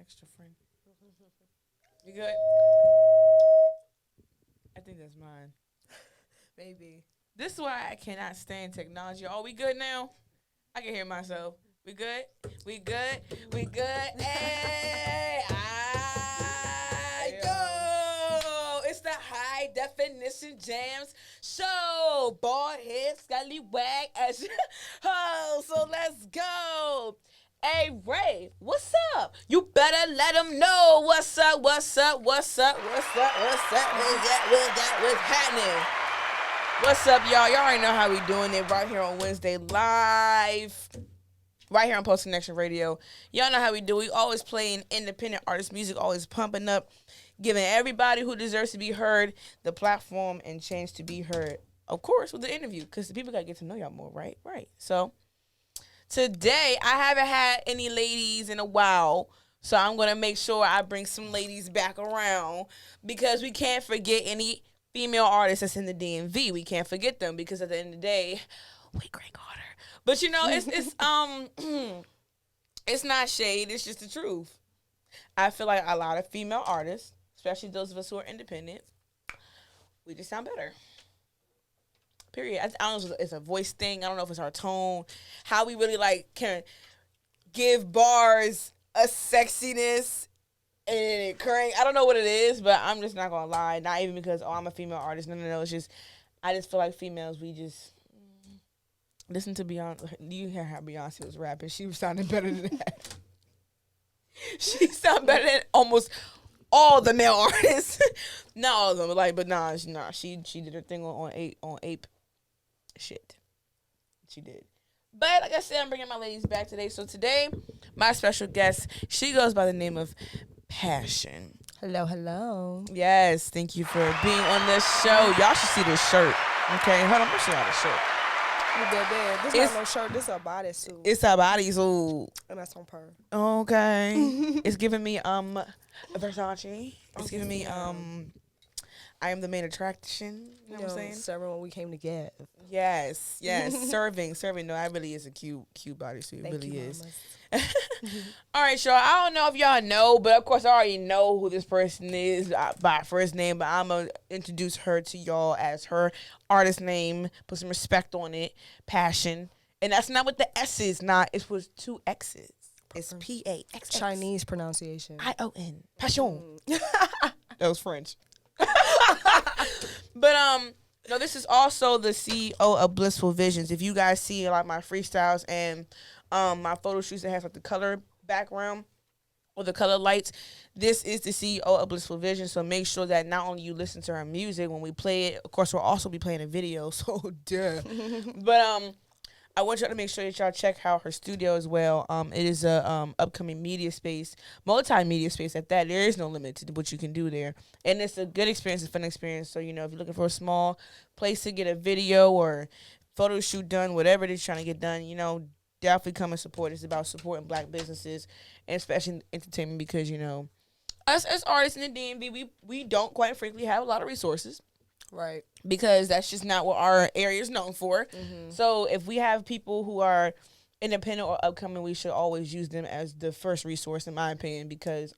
extra friend. You good? I think that's mine. Maybe. This is why I cannot stand technology. Oh, we good now? I can hear myself. We good? We good? We good? Hey! Yo! It's the high definition Jamz show. Bald head, scallywag. Oh, so let's go. Hey, Ray, what's up? You better let them know what's up, what's up, what's up, what's up, what's up, what's happening. What's up, y'all? Y'all already know how we doing it right here on Wednesday live. Right here on Post Connection Radio. Y'all know how we do. We always playing independent artist music, always pumping up, giving everybody who deserves to be heard the platform and chance to be heard. Of course, with the interview, because the people got to get to know y'all more, right? Right. So, today, I haven't had any ladies in a while, so I'm going to make sure I bring some ladies back around because we can't forget any female artists that's in the DMV. We can't forget them because at the end of the day, we drink harder. But you know, it's it's not shade. It's just the truth. I feel like a lot of female artists, especially those of us who are independent, we just sound better. Period. I don't know if it's a voice thing. I don't know if it's our tone, how we really like can give bars a sexiness and crank. I don't know what it is, but I'm just not gonna lie. Not even because I'm a female artist. No. It's just I just feel like females we just listen to Beyonce. You hear how Beyonce was rapping? She was sounding better than that. She sounded better than almost all the male artists. Not all of them, but she did her thing on ape shit. She did. But like I said, I'm bringing my ladies back today. So today, my special guest, she goes by the name of PAXXION. Hello. Yes, thank you for being on this show. Y'all should see this shirt. Okay, hold on, I'm show y'all the shirt. This is not no shirt. This is a bodysuit. It's a bodysuit. And that's on per. Okay. It's giving me Versace. It's giving me I am the main attraction. You know what I'm saying? Serving what we came to get. Yes. Serving. No, that really is a cute bodysuit. It really is. All right, y'all. I don't know if y'all know, but of course I already know who this person is by first name, but I'm going to introduce her to y'all as her artist name. Put some respect on it. PAXXION. And that's not what the S is, not. It was 2 X's. It's P-A-X. Chinese pronunciation. I-O-N. PAXXION. That was French. But no, this is also the CEO of BlissfulVxxisions. If you guys see like my freestyles and my photo shoots that has like the color background or the color lights, this is the CEO of BlissfulVxxisions. So make sure that not only you listen to her music when we play it, of course we'll also be playing a video. So duh. But I want y'all to make sure that y'all check out her studio as well. It is a upcoming media space, multimedia space at that. There is no limit to what you can do there. And it's a good experience, a fun experience. So, you know, if you're looking for a small place to get a video or photo shoot done, whatever it is trying to get done, you know, definitely come and support. It's about supporting black businesses and especially entertainment because, you know, us as artists in the DMV, we don't quite frankly have a lot of resources. Right. Because that's just not what our area is known for. Mm-hmm. So if we have people who are independent or upcoming, we should always use them as the first resource, in my opinion, because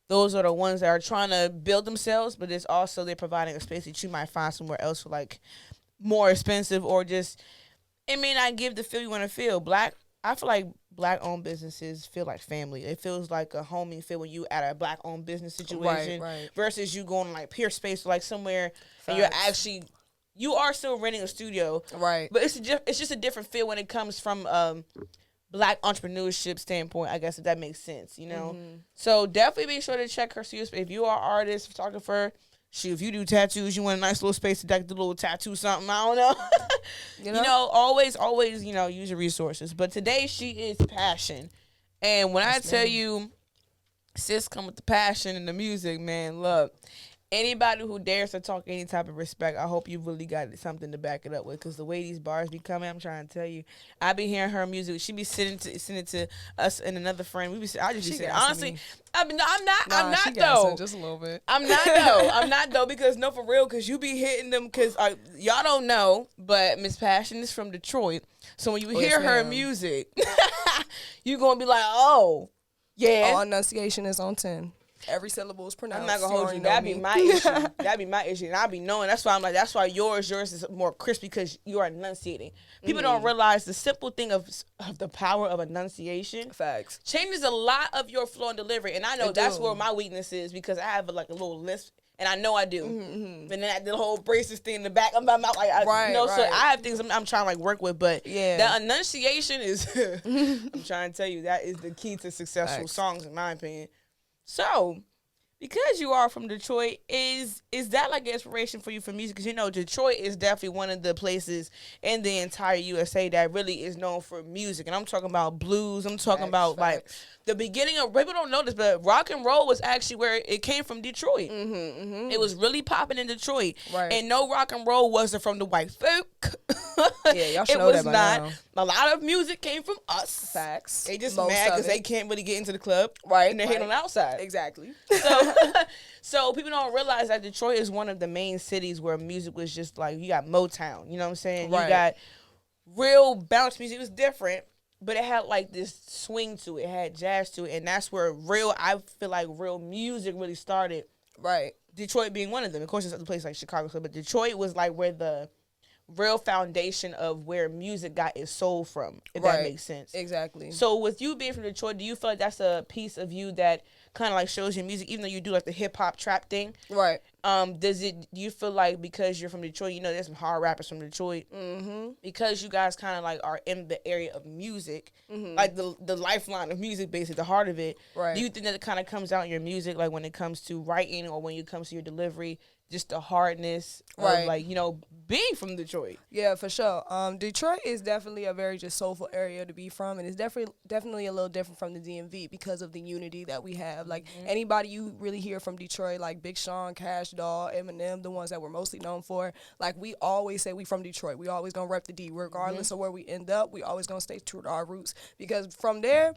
those are the ones that are trying to build themselves, but it's also they're providing a space that you might find somewhere else for like more expensive or just it may not give the feel you want to feel. I feel like black-owned businesses feel like family. It feels like a homing feel when you at a black-owned business situation versus you going like peer space or like somewhere and you are still renting a studio. Right. But it's just a different feel when it comes from black entrepreneurship standpoint, I guess, if that makes sense, you know? Mm-hmm. So definitely be sure to check her studio. If you are an artist, photographer, shoot, if you do tattoos, you want a nice little space to decorate the little tattoo something, I don't know. You know, always, you know, use your resources. But today she is PAXXION. And when I tell you, sis come with the passion and the music, man, look, anybody who dares to talk any type of respect, I hope you really got something to back it up with. Because the way these bars be coming, I'm trying to tell you, I be hearing her music. She be sending to us and another friend. I just be sitting. Honestly, I'm not though. Just a little bit. I'm not though because no, for real. Because you be hitting them. Because y'all don't know, but Miss PAXXION is from Detroit. So when you hear her music, you gonna be like, oh. Yeah. All enunciation is on 10. Every syllable is pronounced. I'm not gonna hold you. That'd be my issue. That'd be my issue, and I'll be knowing. That's why I'm like. That's why yours is more crisp because you are enunciating. People don't realize the simple thing of the power of enunciation. Facts. Changes a lot of your flow and delivery, and I know that's where my weakness is because I have like a little lisp, and I know I do. And then the whole braces thing in the back of my mouth, like so I have things I'm trying to like work with, but the enunciation is. I'm trying to tell you that is the key to successful songs, in my opinion. So, because you are from Detroit, is that like an inspiration for you for music? Because, you know, Detroit is definitely one of the places in the entire USA that really is known for music. And I'm talking about blues. I'm talking about, like, the beginning of, people don't know this, but rock and roll was actually where it came from Detroit. It was really popping in Detroit. And no rock and roll wasn't from the white folk. Yeah, y'all should know that by now. A lot of music came from us. Facts. They just mad because they can't really get into the club. And they hate on the outside. Exactly. So people don't realize that Detroit is one of the main cities where music was just like, you got Motown, you know what I'm saying? You got real bounce music. It was different, but it had like this swing to it. It had jazz to it. And that's where I feel like real music really started. Detroit being one of them. Of course, there's other places like Chicago, but Detroit was like where the real foundation of where music got its soul from, if that makes sense. Exactly. So with you being from Detroit, do you feel like that's a piece of you that kind of like shows your music, even though you do like the hip hop trap thing? Do you feel like because you're from Detroit, you know there's some hard rappers from Detroit, because you guys kind of like are in the area of music, like the lifeline of music, basically the heart of it, do you think that it kind of comes out in your music, like when it comes to writing or when it comes to your delivery, just the hardness of like, you know, being from Detroit? Yeah, for sure. Detroit is definitely a very just soulful area to be from, and it's definitely a little different from the DMV because of the unity that we have. Like anybody you really hear from Detroit, like Big Sean, Cash Doll, Eminem, the ones that we're mostly known for, like we always say we from Detroit. We always gonna rep the D, regardless of where we end up. We always gonna stay true to our roots because from there,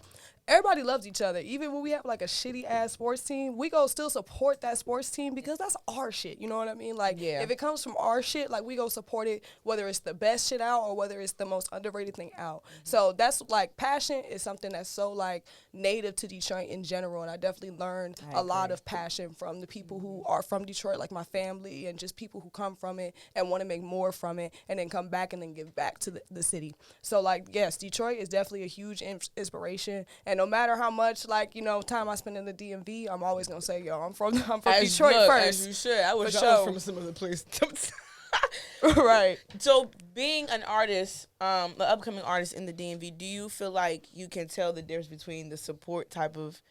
everybody loves each other. Even when we have like a shitty ass sports team, we go still support that sports team because that's our shit. You know what I mean? Like if it comes from our shit, like we go support it, whether it's the best shit out or whether it's the most underrated thing out. So that's like passion is something that's so like native to Detroit in general. And I definitely learned a lot of passion from the people who are from Detroit, like my family and just people who come from it and want to make more from it and then come back and then give back to the city. So like, yes, Detroit is definitely a huge inspiration. And no matter how much, like, you know, time I spend in the DMV, I'm always going to say, yo, I'm from Detroit first. As you should. I was from some other place. So being an artist, an upcoming artist in the DMV, do you feel like you can tell the difference between the support type of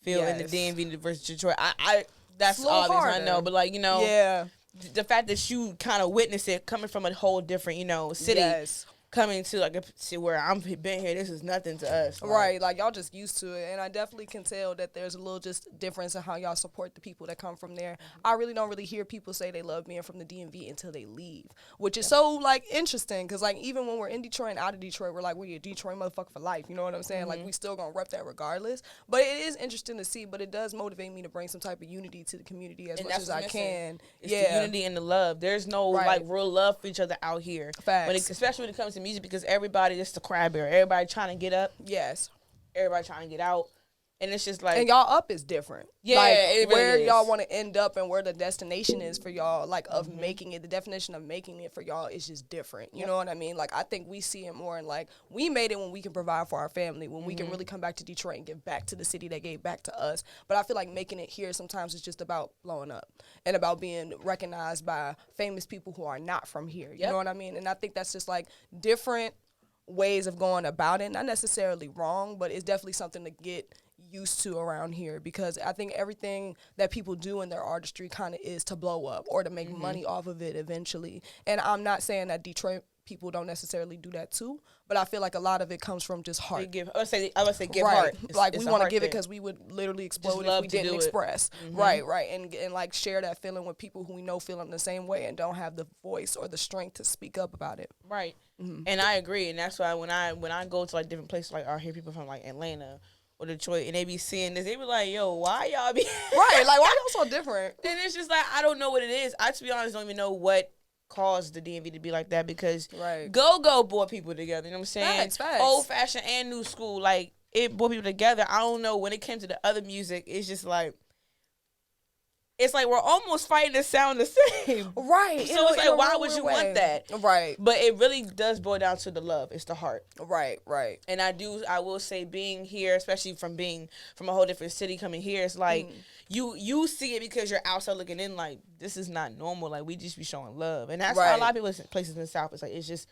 feel in the DMV versus Detroit? That's obvious, harder. I know. But, like, you know, the fact that you kind of witness it coming from a whole different, you know, city. Coming to like where I'm been here, this is nothing to us. Like y'all just used to it, and I definitely can tell that there's a little just difference in how y'all support the people that come from there. I really don't hear people say they love being from the DMV until they leave, which is so like interesting because like even when we're in Detroit and out of Detroit, we're like we're a Detroit motherfucker for life. You know what I'm saying? Like we still gonna rep that regardless. But it is interesting to see. But it does motivate me to bring some type of unity to the community as much as I can. It's the unity and the love. There's no like real love for each other out here. Facts. Especially when it comes to music, because everybody just the crab bear. Everybody trying to get up. Everybody trying to get out. And it's just like, and y'all up is different. Like it really where y'all want to end up and where the destination is for y'all, like of making it, the definition of making it for y'all is just different. You know what I mean? Like I think we see it more in like we made it when we can provide for our family, when we can really come back to Detroit and give back to the city that gave back to us. But I feel like making it here sometimes is just about blowing up and about being recognized by famous people who are not from here. You know what I mean? And I think that's just like different ways of going about it. Not necessarily wrong, but it's definitely something to get used to around here because I think everything that people do in their artistry kind of is to blow up or to make money off of it eventually. And I'm not saying that Detroit people don't necessarily do that too, but I feel like a lot of it comes from just heart. I would say give heart. Like we want to give it because we would literally explode if we didn't express. Right. And like share that feeling with people who we know feeling the same way and don't have the voice or the strength to speak up about it. Right. And I agree, and that's why when I go to like different places, like I hear people from like Atlanta or Detroit, and they be seeing this, they be like, yo, why y'all be like why y'all so different? And it's just like I don't know what it is. I, to be honest, don't even know what caused the DMV to be like that because go boy people together. You know what I'm saying? Facts. Old fashioned and new school. Like it brought people together. I don't know, when it came to the other music, it's just like, it's like we're almost fighting to sound the same. Right. So it's like, why would you want that? Right. But it really does boil down to the love. It's the heart. Right. And I will say, being here, especially from being from a whole different city coming here, it's like you see it because you're outside looking in, like, this is not normal. Like, we just be showing love. And that's how a lot of people in places in the South, it's like, it's just,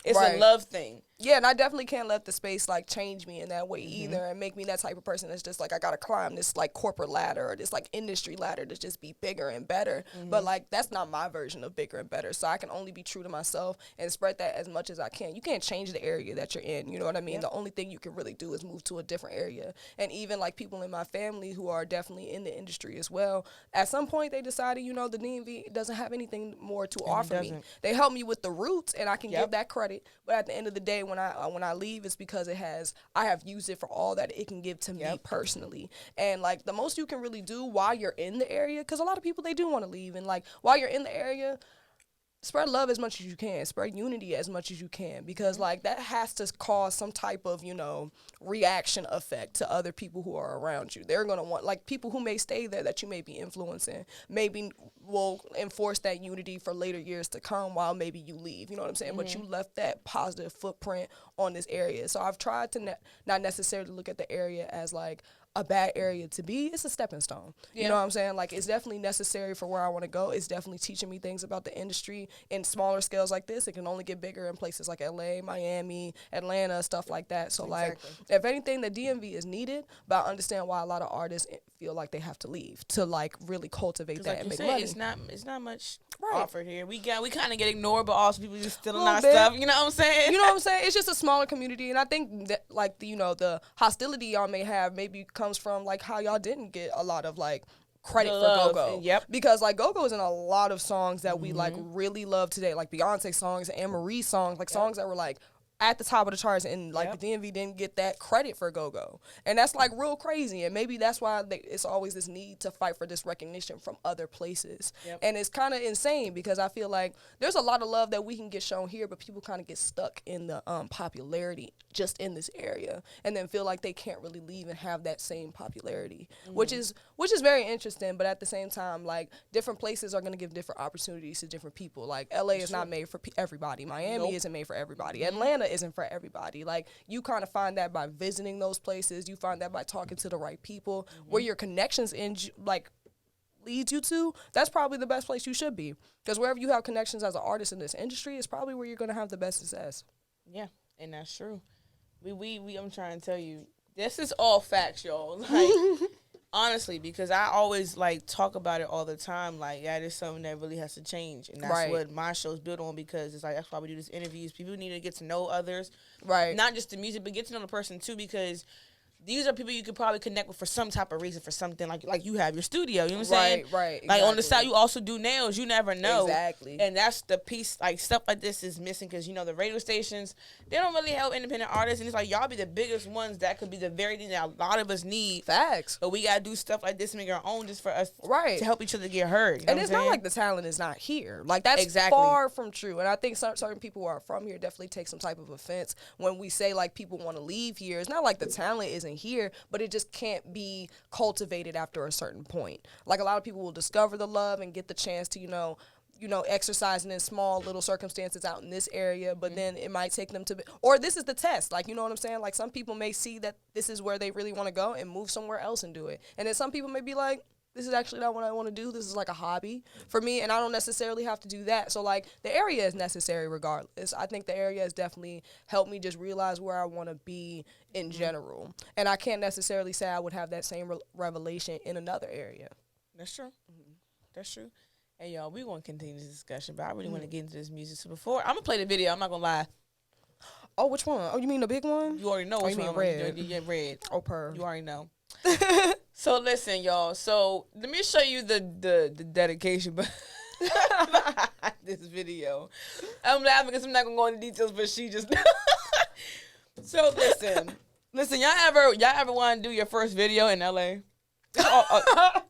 it's a love thing. Yeah, and I definitely can't let the space, like, change me in that way either, and make me that type of person that's just like, I gotta climb this, like, corporate ladder or this, like, industry ladder to just be bigger and better. But, like, that's not my version of bigger and better. So I can only be true to myself and spread that as much as I can. You can't change the area that you're in, you know what I mean? The only thing you can really do is move to a different area. And even, like, people in my family who are definitely in the industry as well, at some point they decided, you know, the DMV doesn't have anything more to offer me. They help me with the roots, and I can give that credit. But at the end of the day, when I leave, it's because I have used it for all that it can give to me personally. And, like, the most you can really do while you're in the area, because a lot of people, they do want to leave, and, like, while you're in the area, spread love as much as you can, spread unity as much as you can, because like that has to cause some type of, you know, reaction effect to other people who are around you. They're going to want, like, people who may stay there that you may be influencing, maybe will enforce that unity for later years to come while maybe you leave, you know what I'm saying? But you left that positive footprint on this area. So I've tried to not necessarily look at the area as like a bad area to be. It's a stepping stone. You know what I'm saying? Like, it's definitely necessary for where I want to go. It's definitely teaching me things about the industry in smaller scales like this. It can only get bigger in places like LA, Miami, Atlanta, stuff like that. So like, if anything, the DMV is needed, but I understand why a lot of artists feel like they have to leave to like really cultivate that, like and make money. It's not much offered here. We kind of get ignored, but also people just stealing our stuff. You know what I'm saying? You know what I'm saying? It's just a smaller community, and I think that like the hostility y'all may have maybe comes from like how y'all didn't get a lot of like credit for Go-Go. Because like Go-Go is in a lot of songs that we like really love today, like Beyonce songs and Anne-Marie songs, like songs that were like at the top of the charts, and like the DMV didn't get that credit for Go-Go, and that's like real crazy. And maybe that's why it's always this need to fight for this recognition from other places. And it's kind of insane because I feel like there's a lot of love that we can get shown here, but people kind of get stuck in the popularity just in this area, and then feel like they can't really leave and have that same popularity, which is very interesting. But at the same time, like different places are going to give different opportunities to different people. Like LA is not made for everybody. Miami isn't made for everybody. Atlanta isn't for everybody. Like, you kind of find that by visiting those places. You find that by talking to the right people. Where your connections like leads you to, that's probably the best place you should be, because wherever you have connections as an artist in this industry is probably where you're going to have the best success. Yeah, and that's true. We I'm trying to tell you, this is all facts, y'all. Like, honestly, because I always like talk about it all the time. Like, that is something that really has to change, and that's what my show's built on. Because it's like, that's why we do these interviews. People need to get to know others, not just the music, but get to know the person too. Because these are people you could probably connect with for some type of reason, for something like you have your studio. You know what I'm saying? Right. Like on the side, you also do nails. You never know. Exactly. And that's the piece. Like, stuff like this is missing, because you know the radio stations, they don't really help independent artists, and it's like, y'all be the biggest ones that could be the very thing that a lot of us need. Facts. But we gotta do stuff like this, make our own, just for us, to help each other get heard. You know and it's not like the talent is not here. Like, that's far from true. And I think certain people who are from here definitely take some type of offense when we say like people want to leave here. It's not like the talent isn't here, but it just can't be cultivated after a certain point. Like, a lot of people will discover the love and get the chance to, you know, exercising in small little circumstances out in this area, but then it might take them to, or this is the test. Like, you know what I'm saying? Like, some people may see that this is where they really want to go and move somewhere else and do it. And then some people may be like, this is actually not what I want to do. This is like a hobby for me, and I don't necessarily have to do that. So, like, the area is necessary regardless. I think the area has definitely helped me just realize where I want to be in general. And I can't necessarily say I would have that same revelation in another area. That's true. That's true. Hey, y'all, we're going to continue this discussion, but I really want to get into this music. So before, I'm going to play the video. I'm not going to lie. Oh, which one? Oh, you mean the big one? You already know which one. Red. Yeah, red. Oh, per. You already know. So listen, y'all. So let me show you the dedication behind this video. I'm laughing because I'm not gonna go into details, but she just. So listen. Y'all ever want to do your first video in LA?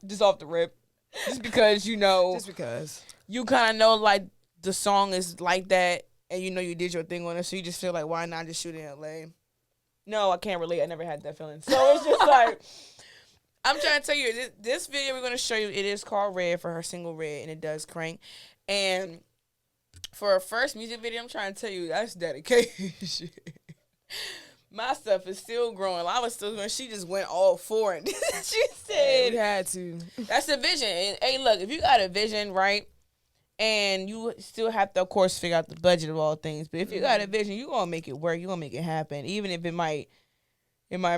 Just off the rip, just because you know. Just because you kind of know like the song is like that, and you know you did your thing on it, so you just feel like, why not just shoot it in LA? No, I can't relate. I never had that feeling. So it's just like, I'm trying to tell you, this video we're going to show you, it is called Red for her single Red, and it does crank. And for her first music video, I'm trying to tell you, that's dedication. My stuff is still growing. I was still going, she just went all for it. She said. We had to. That's the vision. And, hey, look, if you got a vision, right, and you still have to, of course, figure out the budget of all things. But if you got a vision, you're going to make it work. You're going to make it happen. Even if it might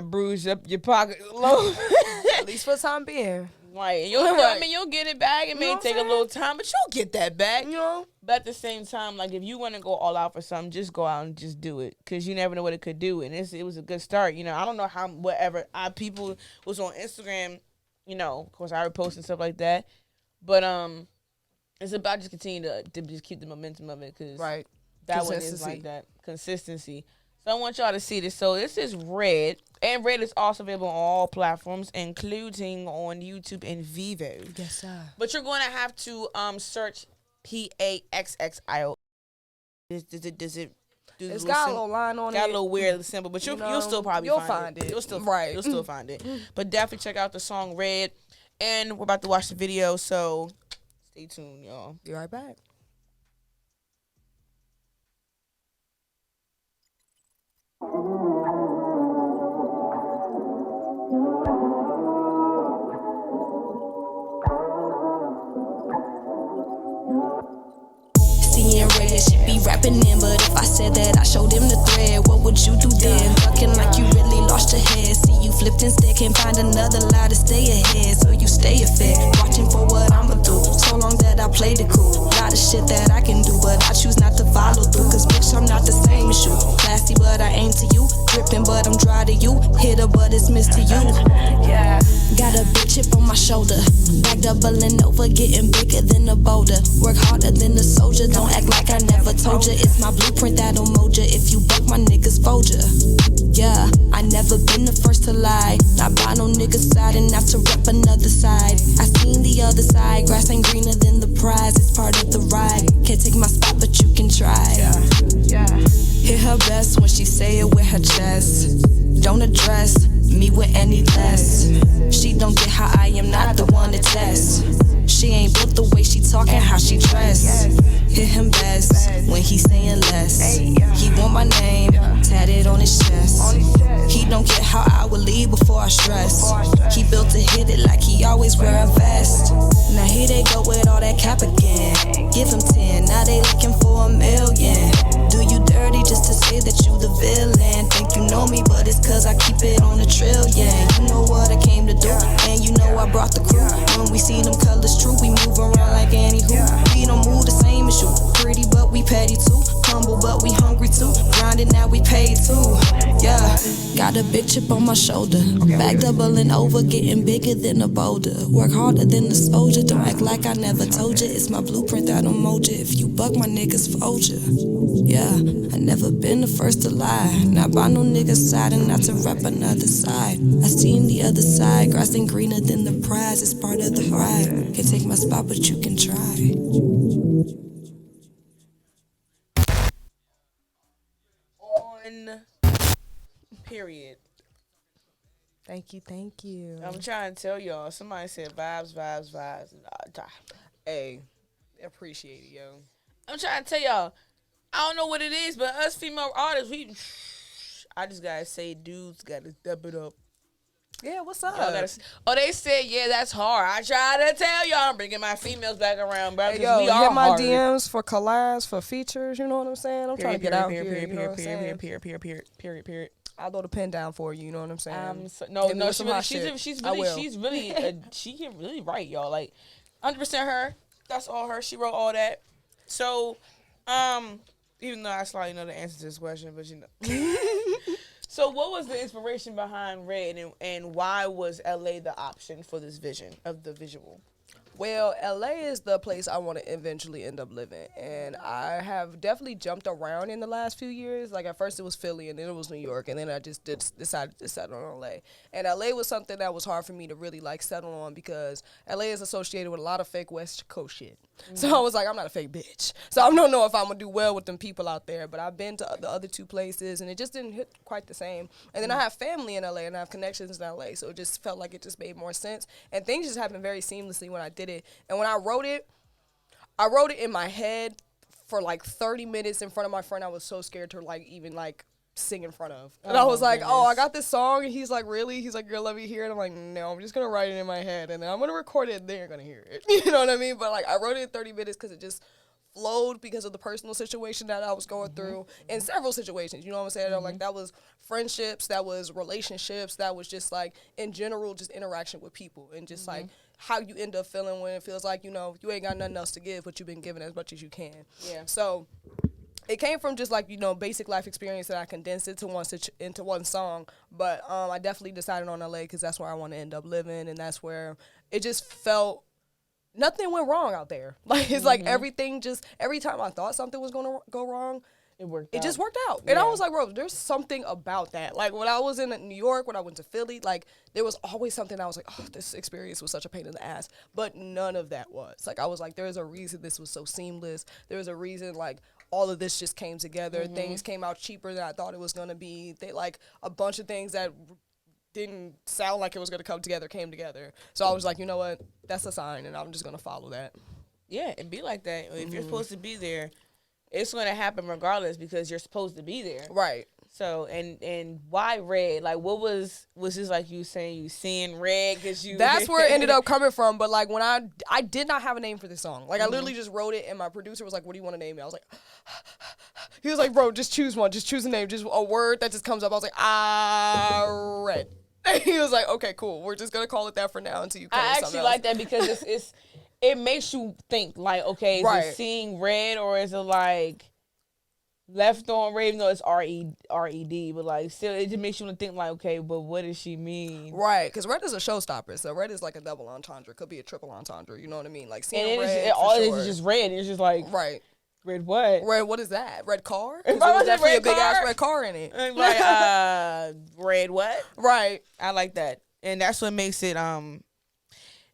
bruise up your pocket a little. At least for the time being. Right. You'll get it back. It may take a little time, but you'll get that back. You know? But at the same time, like, if you want to go all out for something, just go out and just do it. Because you never know what it could do. And it was a good start. You know, I don't know how, people was on Instagram, you know, of course, I repost and stuff like that. But, it's about just continue to just keep the momentum of it. Because that one is like that. Consistency. So I want y'all to see this. So this is Red. And Red is also available on all platforms, including on YouTube and Vivo. Yes, sir. But you're going to have to search PAXXION. Does it? It's got a little line on it. Got a little weird symbol, but you'll still probably find it. You'll still find it. But definitely check out the song Red. And we're about to watch the video, so stay tuned, y'all. Be right back. Seeing red, should be rapping in, but if I said that I showed him the thread, what would you do then? Fucking like you really lost your head. See you flipped instead, can't find another lie to stay ahead, so you stay fed, watching for what I'ma do. So long that I played it cool, lot of shit that I can do, but I choose not to follow through. Cause bitch, I'm not the same as you. Classy, but I aim to you. Dripping, but I'm dry to you. Hitter, but it's missed to you. Yeah. Got a big chip on my shoulder, back doubling over, getting bigger than a boulder. Work harder than a soldier, don't act like I never told ya. It's my blueprint that'll mold ya. If you buck, my niggas fold ya. Yeah, I never been the first to lie. Not by no nigga's side and not to rep another side. I seen the other side, grass ain't greener than the prize. It's part of the ride. Can't take my spot, but you can try. Yeah. Hit her best when she say it with her chest. Don't address me with any less. She don't get how I am not the one to test. She ain't built the way she talking, how she dress. Hit him best when he saying less. He want my name tatted on his chest. He don't get how I would leave before I stress. He built to hit it like he always wear a vest. Now here they go with all that cap again. Give him 10, now they looking for $1 million. Do you dirty just to say that you the villain? Think you know me, but it's cause I keep it on the trillion. You know what I came to do, and you know I brought the crew. When we see them colors true, we move around like anywho. We don't move the same as you. Pretty, but we petty too. Humble, but we hungry too. Grinding, now we paid too. Yeah, got a big chip on my shoulder. Back doubling over, getting bigger than a boulder. Work harder than a soldier. Don't act like I never told ya. It's my blueprint that'll mold ya. If you buck, my niggas fold ya. Yeah, I never been the first to lie. Not by no nigga's side and not to rep another side. I seen the other side. Grass ain't greener than the prize. It's part of the ride. Can't take my spot, but you can try. On period. Thank you. I'm trying to tell y'all. Somebody said vibes. Hey, appreciate it, yo. I'm trying to tell y'all. I don't know what it is, but us female artists, I just gotta say, dudes gotta step it up. Yeah, what's up? They said, yeah, that's hard. I try to tell y'all, I'm bringing my females back around, bro. Hey, yo, we are hit my hard. DMs for collabs, for features. You know what I'm saying? I'm trying to get out here. Period. I'll throw the pen down for you. You know what I'm saying? She's really, she can really write, y'all. Like, 100% her. That's all her. She wrote all that. So, even though I slightly know the answer to this question, but you know. So what was the inspiration behind Red, and why was LA the option for this vision of the visual? Well, LA is the place I want to eventually end up living, and I have definitely jumped around in the last few years. Like, at first it was Philly, and then it was New York, and then I just decided to settle on LA. And LA was something that was hard for me to really, like, settle on because LA is associated with a lot of fake West Coast shit. So I was like, I'm not a fake bitch. So I don't know if I'm going to do well with them people out there. But I've been to the other 2 places, and it just didn't hit quite the same. And then I have family in LA, and I have connections in LA. So it just felt like it just made more sense. And things just happened very seamlessly when I did it. And when I wrote it in my head for like 30 minutes in front of my friend. I was so scared to like even like sing in front of. And I was like, oh, I got this song. And he's like, really? He's like, girl, let me hear it. I'm like, no, I'm just going to write it in my head. And then I'm going to record it and they're going to hear it. You know what I mean? But like I wrote it in 30 minutes because it just flowed because of the personal situation that I was going through in several situations. You know what I'm saying? Like that was friendships, that was relationships, that was just like in general just interaction with people and just like how you end up feeling when it feels like, you know, you ain't got nothing else to give, but you've been giving as much as you can. Yeah. So it came from just like, you know, basic life experience that I condensed it to into one song. But I definitely decided on LA because that's where I want to end up living. And that's where it just felt nothing went wrong out there. Like, it's like everything just, every time I thought something was going to go wrong, it just worked out. Yeah. And I was like, bro, there's something about that. Like, when I was in New York, when I went to Philly, like, there was always something I was like, oh, this experience was such a pain in the ass. But none of that was. Like, I was like, there's a reason this was so seamless. There's a reason, like, all of this just came together. Things came out cheaper than I thought it was going to be. They, like, a bunch of things that didn't sound like it was going to come together came together. So I was like, you know what? That's a sign, and I'm just going to follow that. Yeah, and be like that. If you're supposed to be there, it's going to happen regardless because you're supposed to be there. Right. So, and why red? Like, what was this like you saying you seeing red because you... That's where it ended up coming from. But, like, when I did not have a name for this song. Like, I literally just wrote it, and my producer was like, what do you want to name it? I was like... He was like, bro, just choose one. Just choose a name. Just a word that just comes up. I was like, red. And he was like, okay, cool. We're just going to call it that for now until you come I with something actually else. like that because it makes you think, like, okay, is it seeing red or is it, like... left on red, even though it's R-E-D, but like still, it just makes you want to think like, okay, but what does she mean? Right, because red is a showstopper, so red is like a double entendre, could be a triple entendre. You know what I mean? Like seeing red, all it is just red. It's just like red what? Red what is that? Red car? If I was definitely red a big car, ass red car in it. Like red what? Right. I like that, and that's what makes it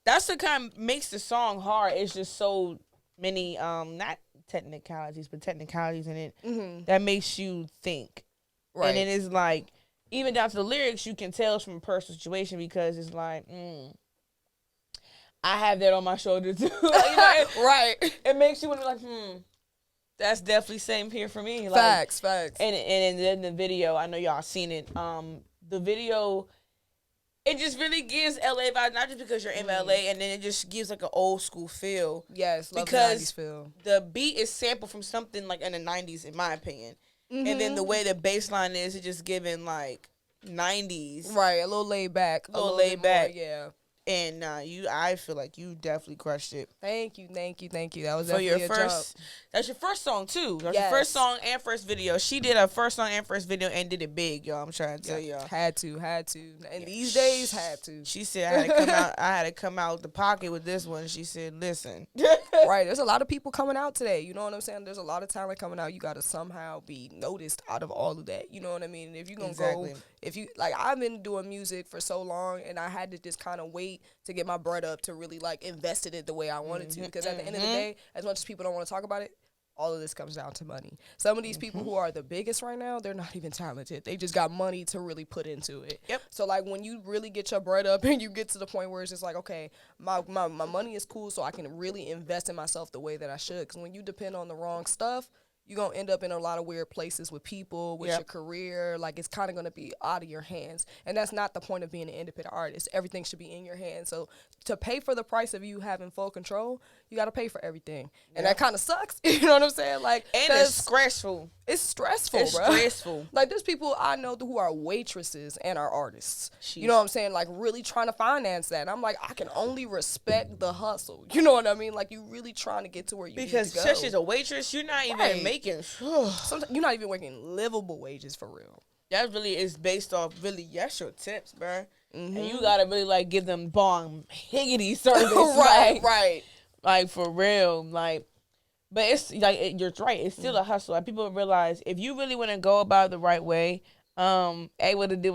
that's what kind of makes the song hard. It's just so many not technicalities, but technicalities in it that makes you think. Right. And it is like, even down to the lyrics, you can tell it's from a personal situation because it's like, I have that on my shoulder too. Like, you know, right. It makes you want to be like, that's definitely same here for me. Like, facts. And in the video, I know y'all seen it. The video, it just really gives LA vibes, not just because you're in LA, and then it just gives like an old school feel. Yes, love because the 90s feel. The beat is sampled from something like in the 90s, in my opinion. And then the way the bass line is, it's just giving like 90s. Right, a little laid back. A little laid back. More, yeah. And I feel like you definitely crushed it. Thank you. That was for definitely your a first. jump. That's your first song too. That's your first song and first video. She did a first song and first video and did it big, y'all. I'm trying to tell y'all. Had to. And these days, had to. She said I had to come out the pocket with this one. She said, listen. Right. There's a lot of people coming out today. You know what I'm saying? There's a lot of talent coming out. You got to somehow be noticed out of all of that. You know what I mean? And if you're going to go, if you, like, I've been doing music for so long and I had to just kind of wait to get my bread up to really, like, invest in it the way I wanted to. Because at the end of the day, as much as people don't want to talk about it, all of this comes down to money. Some of these people who are the biggest right now, they're not even talented. They just got money to really put into it. Yep. So, like, when you really get your bread up and you get to the point where it's just like, okay, my money is cool, so I can really invest in myself the way that I should. Because when you depend on the wrong stuff, you're going to end up in a lot of weird places with people, with your career. Like, it's kind of going to be out of your hands. And that's not the point of being an independent artist. Everything should be in your hands. So to pay for the price of you having full control, you got to pay for everything. And that kind of sucks. You know what I'm saying? Like, and it's stressful. It's stressful, it's bro. Stressful. Like, there's people I know who are waitresses and are artists. Jeez. You know what I'm saying? Like, really trying to finance that. And I'm like, I can only respect the hustle. You know what I mean? Like, you really trying to get to where you need to go. Because especially as a waitress, you're not even making... Sometimes you're not even making livable wages for real. That really is based off that's your tips, bro. And you gotta really like give them bomb higgity service. Right. Like for real. Like, but it's like you're right, it's still a hustle. Like people realize if you really wanna go about the right way, what to do.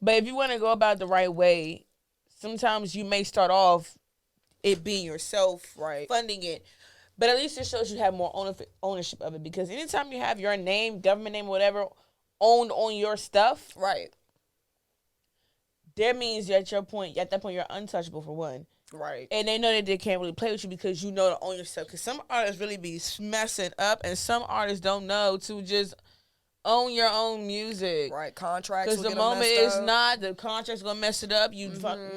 But if you wanna go about the right way, sometimes you may start off it being yourself Right. funding it. But at least it shows you have more ownership of it, because anytime you have your name, government name, whatever, owned on your stuff, Right. that means at that point you're untouchable for one. Right. And they know that they can't really play with you because you know to own yourself. Because some artists really be messing up, and some artists don't know to just own your own music. Right. Contracts. Because the moment it's not, the contract's gonna mess it up. You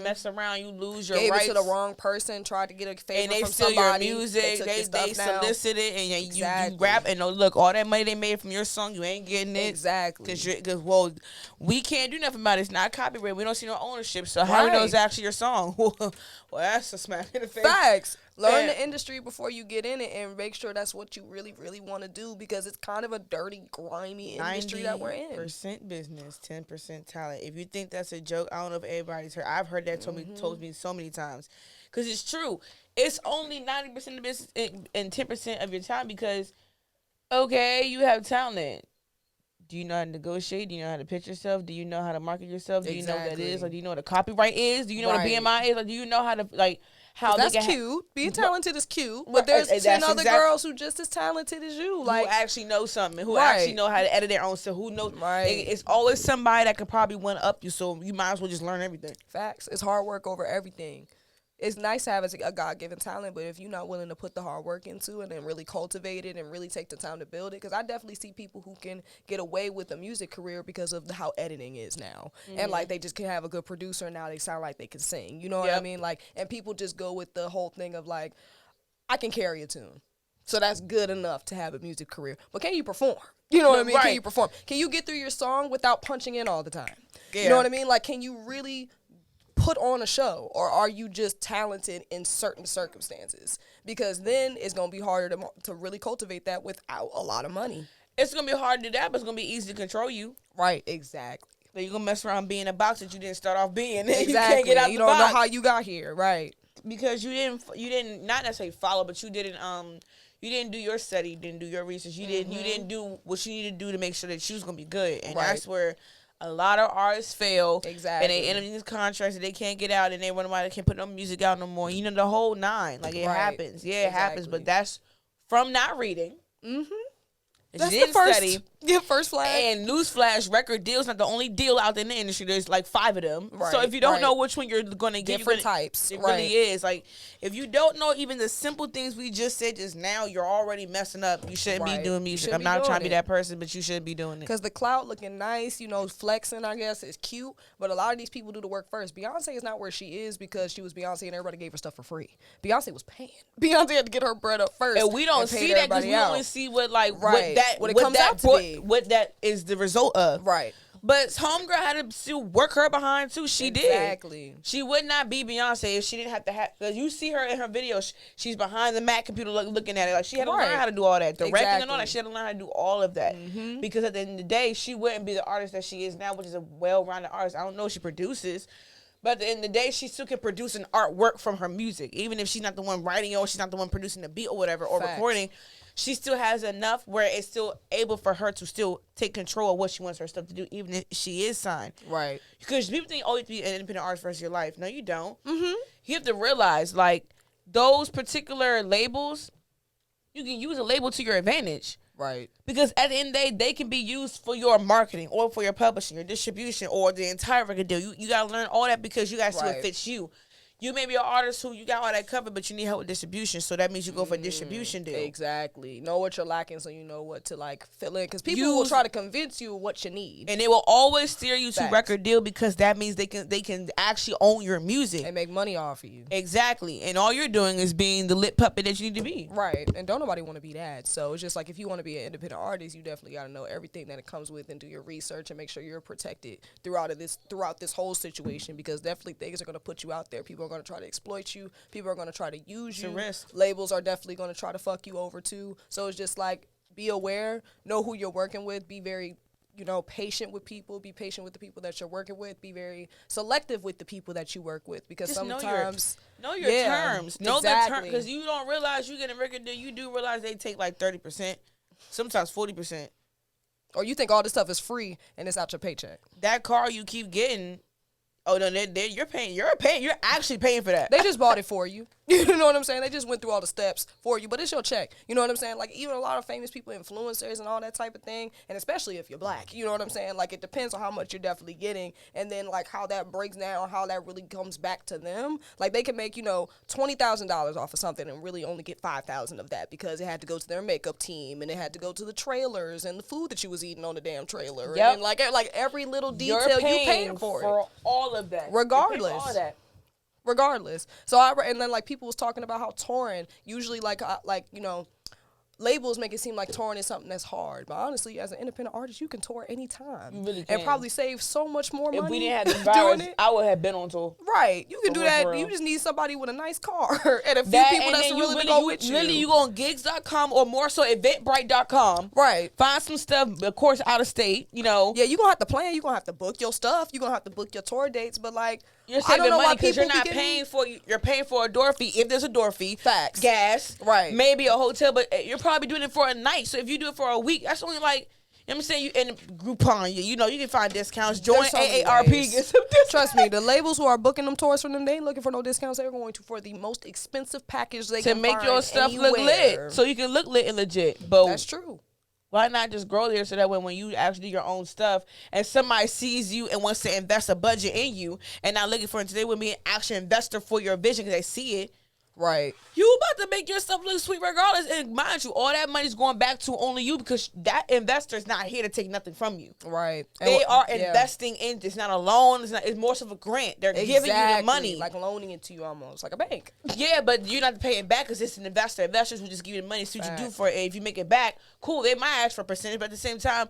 mess around, you lose your Gave rights. it to the wrong person. Tried to get a favor and they from steal somebody. your music. They solicit it, and Exactly. you grab. And look, all that money they made from your song, you ain't getting it. Exactly. Because we can't do nothing about it. It's not copyright. We don't see no ownership. So how do you know it's actually your song? Well, that's a smack in the face. Facts. Learn the industry before you get in it, and make sure that's what you really, really want to do, because it's kind of a dirty, grimy industry that we're in. 90% business, 10% talent. If you think that's a joke, I don't know if everybody's heard. I've heard that told me so many times, because it's true. It's only 90% of business and 10% of your time, because okay, you have talent. Do you know how to negotiate? Do you know how to pitch yourself? Do you know how to market yourself? Do you know what that is? Like, do you know what a copyright is? Do you know what a BMI is? Like, do you know how to how that's cute. Being talented is cute, but Right, there's 10 other girls who just as talented as you, who actually know something, who actually know how to edit their own stuff, who knows. It's always somebody that could probably one up you, so you might as well just learn everything. Facts. It's hard work over everything. It's nice to have a God-given talent, but if you're not willing to put the hard work into it and really cultivate it and really take the time to build it, because I definitely see people who can get away with a music career because of how editing is now. And, like, they just can have a good producer, and now they sound like they can sing. You know what I mean? Like, and people just go with the whole thing of, like, I can carry a tune. So that's good enough to have a music career. But can you perform? You know what I mean? Can you perform? Can you get through your song without punching in all the time? Yeah. You know what I mean? Like, can you really put on a show, or are you just talented in certain circumstances? Because then it's going to be harder to really cultivate that without a lot of money. It's going to be hard to do that, but it's going to be easy to control you. Right, exactly. So you're going to mess around being a box that you didn't start off being. Exactly. You can't get out you the don't box. know how you got here, right? Because you didn't not necessarily follow, but you didn't do your study, you didn't do your research, you didn't do what you needed to do to make sure that you was going to be good. And that's where a lot of artists fail. Exactly. And they end up in these contracts that they can't get out, and they run away, they can't put no music out no more. You know, the whole nine. Like, it happens. Yeah, it happens. But that's from not reading. That's the first, first flag. And newsflash, record deal's not the only deal out there in the industry. There's like 5 of them. Right, so if you don't know which one you're going to get, different types. It really is. Like, if you don't know even the simple things we just said just now, you're already messing up. You shouldn't be doing music. I'm not trying to be that person, but you should be doing it. Because the clout looking nice, you know, flexing, I guess, is cute. But a lot of these people do the work first. Beyonce is not where she is because she was Beyonce and everybody gave her stuff for free. Beyonce was paying. Beyonce had to get her bread up first. And we don't see that because we only see what, like, what it comes out to be. What that is the result of. Right. But homegirl had to still work her behind too. She did. Exactly. She would not be Beyonce if she didn't have to have. Because you see her in her videos, she's behind the Mac computer looking at it. Like, she had to learn how to do all that. Directing and all that. She had to learn how to do all of that. Because at the end of the day, she wouldn't be the artist that she is now, which is a well-rounded artist. I don't know if she produces. But at the end of the day, she still can produce an artwork from her music. Even if she's not the one writing it, or she's not the one producing the beat or whatever, or recording. She still has enough where it's still able for her to still take control of what she wants her stuff to do, even if she is signed. Right. Because people think, oh, you have to be an independent artist for the rest of your life. No, you don't. You have to realize, like, those particular labels, you can use a label to your advantage. Right. Because at the end of the day, they can be used for your marketing or for your publishing, your distribution, or the entire record deal. You got to learn all that because you got to see what fits you. You may be an artist who you got all that covered, but you need help with distribution. So that means you go for a distribution deal. Exactly. Know what you're lacking so you know what to, like, fill in. Because people will try to convince you what you need. And they will always steer you to record deal because that means they can actually own your music. And make money off of you. Exactly. And all you're doing is being the lip puppet that you need to be. Right. And don't nobody want to be that. So it's just like, if you want to be an independent artist, you definitely got to know everything that it comes with and do your research and make sure you're protected throughout this whole situation, because definitely things are going to put you out there. People are going to try to exploit you. People are going to try to use you. Labels are definitely going to try to fuck you over too. So it's just like, be aware, know who you're working with, be very, patient with people, be patient with the people that you're working with, be very selective with the people that you work with, because just sometimes know your terms. Know the terms, because you don't realize you get a record deal. You do realize they take like 30%, sometimes 40%. Or you think all this stuff is free and it's out your paycheck. That car you keep getting, Oh no, you're paying. You're actually paying for that. They just bought it for you. You know what I'm saying? They just went through all the steps for you, but it's your check. You know what I'm saying? Like, even a lot of famous people, influencers and all that type of thing, and especially if you're black, you know what I'm saying? Like, it depends on how much you're definitely getting, and then, like, how that breaks down, how that really comes back to them. Like, they can make, $20,000 off of something and really only get $5,000 of that because it had to go to their makeup team, and it had to go to the trailers and the food that you was eating on the damn trailer. Yep. And then, like every little detail, you paying for it. All of that. Regardless. All of that. Regardless. So and then like people was talking about how touring usually labels make it seem like touring is something that's hard, but honestly, as an independent artist, you can tour anytime. You really and can. probably save so much more money. If we didn't have the virus, doing it. I would have been on tour. Right, you can do that. For real. You just need somebody with a nice car and a few people that's willing to go with you. Literally, you go on gigs.com or more so Eventbrite.com. Right. Find some stuff, of course, out of state. Yeah, you're gonna have to plan. You're gonna have to book your stuff. You're gonna have to book your tour dates. But like, you're I don't saving know money why because people you're not paying for. You're paying for a door fee if there's a door fee. Facts. Gas. Right. Maybe a hotel, but you're probably doing it for a night. So if you do it for a week, that's only like. You know what I'm saying? You in Groupon, you can find discounts. Join There's so many AARP, ways. get some discounts. Trust me, the labels who are booking them tours from them, they ain't looking for no discounts. They're going for the most expensive package they to can make find your stuff anywhere. look lit, so you can look lit and legit. But That's true. why not just grow there so that when you actually do your own stuff and somebody sees you and wants to invest a budget in you and not looking for it, they would be an actual investor for your vision because they see it. Right. You about to make your stuff look sweet regardless. And mind you, all that money's going back to only you because that investor is not here to take nothing from you. Right. They are investing in. It's not a loan. It's more of a grant. They're giving you the money, like loaning it to you almost like a bank. Yeah, but you're not paying back because it's an investor. Investors will just give you the money. See what you do for it. If you make it back, cool. They might ask for a percentage, but at the same time,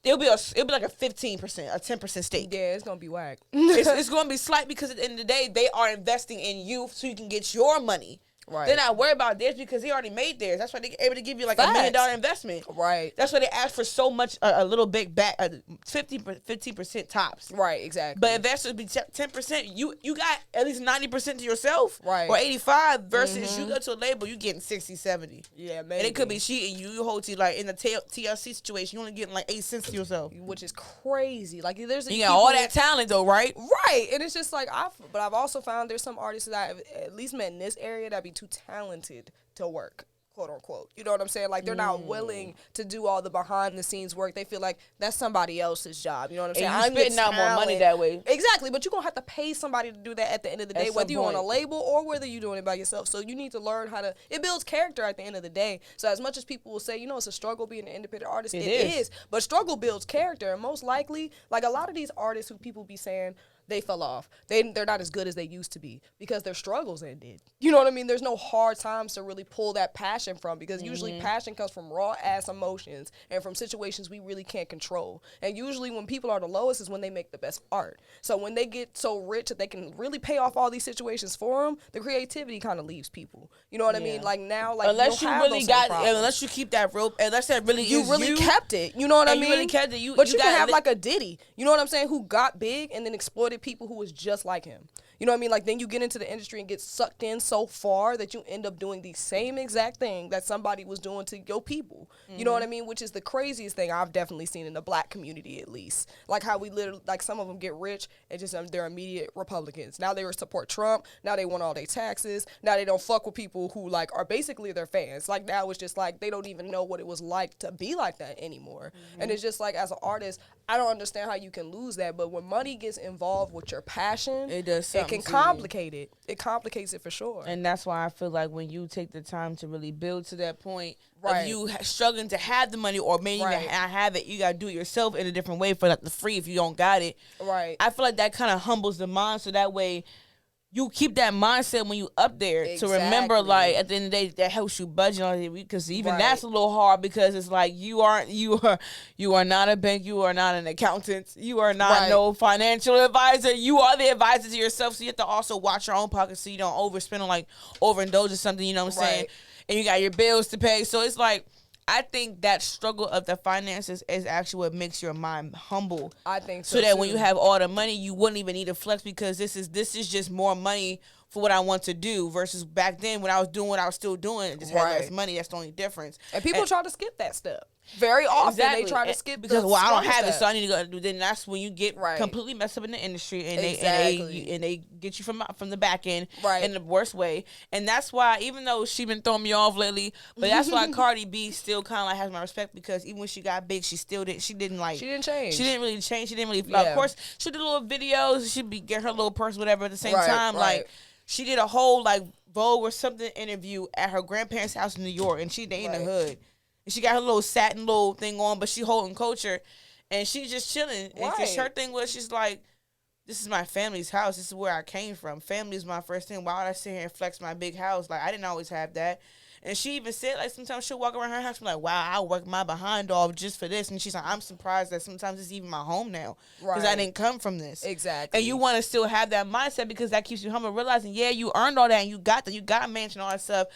it'll be like a 15%, a 10% stake. Yeah, it's gonna be whack. It's gonna be slight because at the end of the day, they are investing in you so you can get your money. Right. They're not worried about theirs because they already made theirs. That's why they're able to give you like $1 million investment. Right. That's why they ask for so much, a little big back, 15% tops. Right, exactly. But investors be 10%. You got at least 90% to yourself. Right. Or 85 versus you go to a label, you getting 60, 70. Yeah, maybe. And it could be cheating you. You hold to like in the TLC situation, you only getting like 8 cents to yourself. Which is crazy. Like there's you got all that talent though, right? Right. And it's just like but I've also found there's some artists that I've at least met in this area that be too talented to work, quote unquote. You know what I'm saying? Like they're not willing to do all the behind the scenes work. They feel like that's somebody else's job. You know what I'm saying? And you spitting out more money that way. Exactly, but you're gonna have to pay somebody to do that at the end of the day, whether you're on a label or whether you're doing it by yourself. So you need to learn how to. It builds character at the end of the day. So as much as people will say, it's a struggle being an independent artist, it is. But struggle builds character, and most likely, like a lot of these artists who people be saying they fell off. They're not as good as they used to be because their struggles ended. You know what I mean? There's no hard times to really pull that passion from because usually passion comes from raw ass emotions and from situations we really can't control. And usually when people are the lowest is when they make the best art. So when they get so rich that they can really pay off all these situations for them, the creativity kind of leaves people. You know what I mean? Like now, like unless you really unless you keep that rope, unless that really you really kept it. You know what I mean? You really kept it. But you can have like a Diddy. You know what I'm saying? Who got big and then exploited people who was just like him. You know what I mean? Like then you get into the industry and get sucked in so far that you end up doing the same exact thing that somebody was doing to your people. You know what I mean? Which is the craziest thing I've definitely seen in the black community at least. Like how we literally, like some of them get rich and just they're immediate Republicans. Now they support Trump. Now they want all their taxes. Now they don't fuck with people who like are basically their fans. Like now it's just like they don't even know what it was like to be like that anymore. And it's just like as an artist, I don't understand how you can lose that. But when money gets involved with your passion, it does something. It can complicate it. It complicates it for sure. And that's why I feel like when you take the time to really build to that point right. of you struggling to have the money or maybe right. even not have it, you got to do it yourself in a different way for like the free if you don't got it. Right. I feel like that kind of humbles the mind so that way you keep that mindset when you up there exactly. to remember, like, at the end of the day, that helps you budget on it because even right. that's a little hard because it's like you are not a bank, you are not an accountant, you are not right. no financial advisor, you are the advisor to yourself, so you have to also watch your own pockets so you don't overspend on, like, overindulge or something, you know what I'm right. saying? And you got your bills to pay, so it's like, I think that struggle of the finances is actually what makes your mind humble. I think so. So that too. when you have all the money, you wouldn't even need to flex because this is just more money for what I want to do versus back then when I was doing what I was still doing and just had less money. That's the only difference. And people try to skip that step. Very often they try to skip because the I don't have step. it, so I need to go do. Then that's when you get completely messed up in the industry, and they get you from the back end in the worst way. And that's why, even though she been throwing me off lately, but that's why Cardi B still kind of like has my respect, because even when she got big, she didn't change. She didn't really change. She didn't really. Of course, she did little videos. She'd be get her little purse, whatever. At the same time, like she did a whole like Vogue or something interview at her grandparents' house in New York, and they in the hood. She got her little satin little thing on, but she holding culture, and she's just chilling. And cause her thing was, she's like, this is my family's house. This is where I came from. Family is my first thing. Why would I sit here and flex my big house? Like, I didn't always have that. And she even said, like, sometimes she'll walk around her house and be like, wow, I work my behind off just for this. And she's like, I'm surprised that sometimes it's even my home now. Because I didn't come from this. Exactly. And you want to still have that mindset because that keeps you humble, realizing, yeah, you earned all that and you got that. You got a mansion, all that stuff.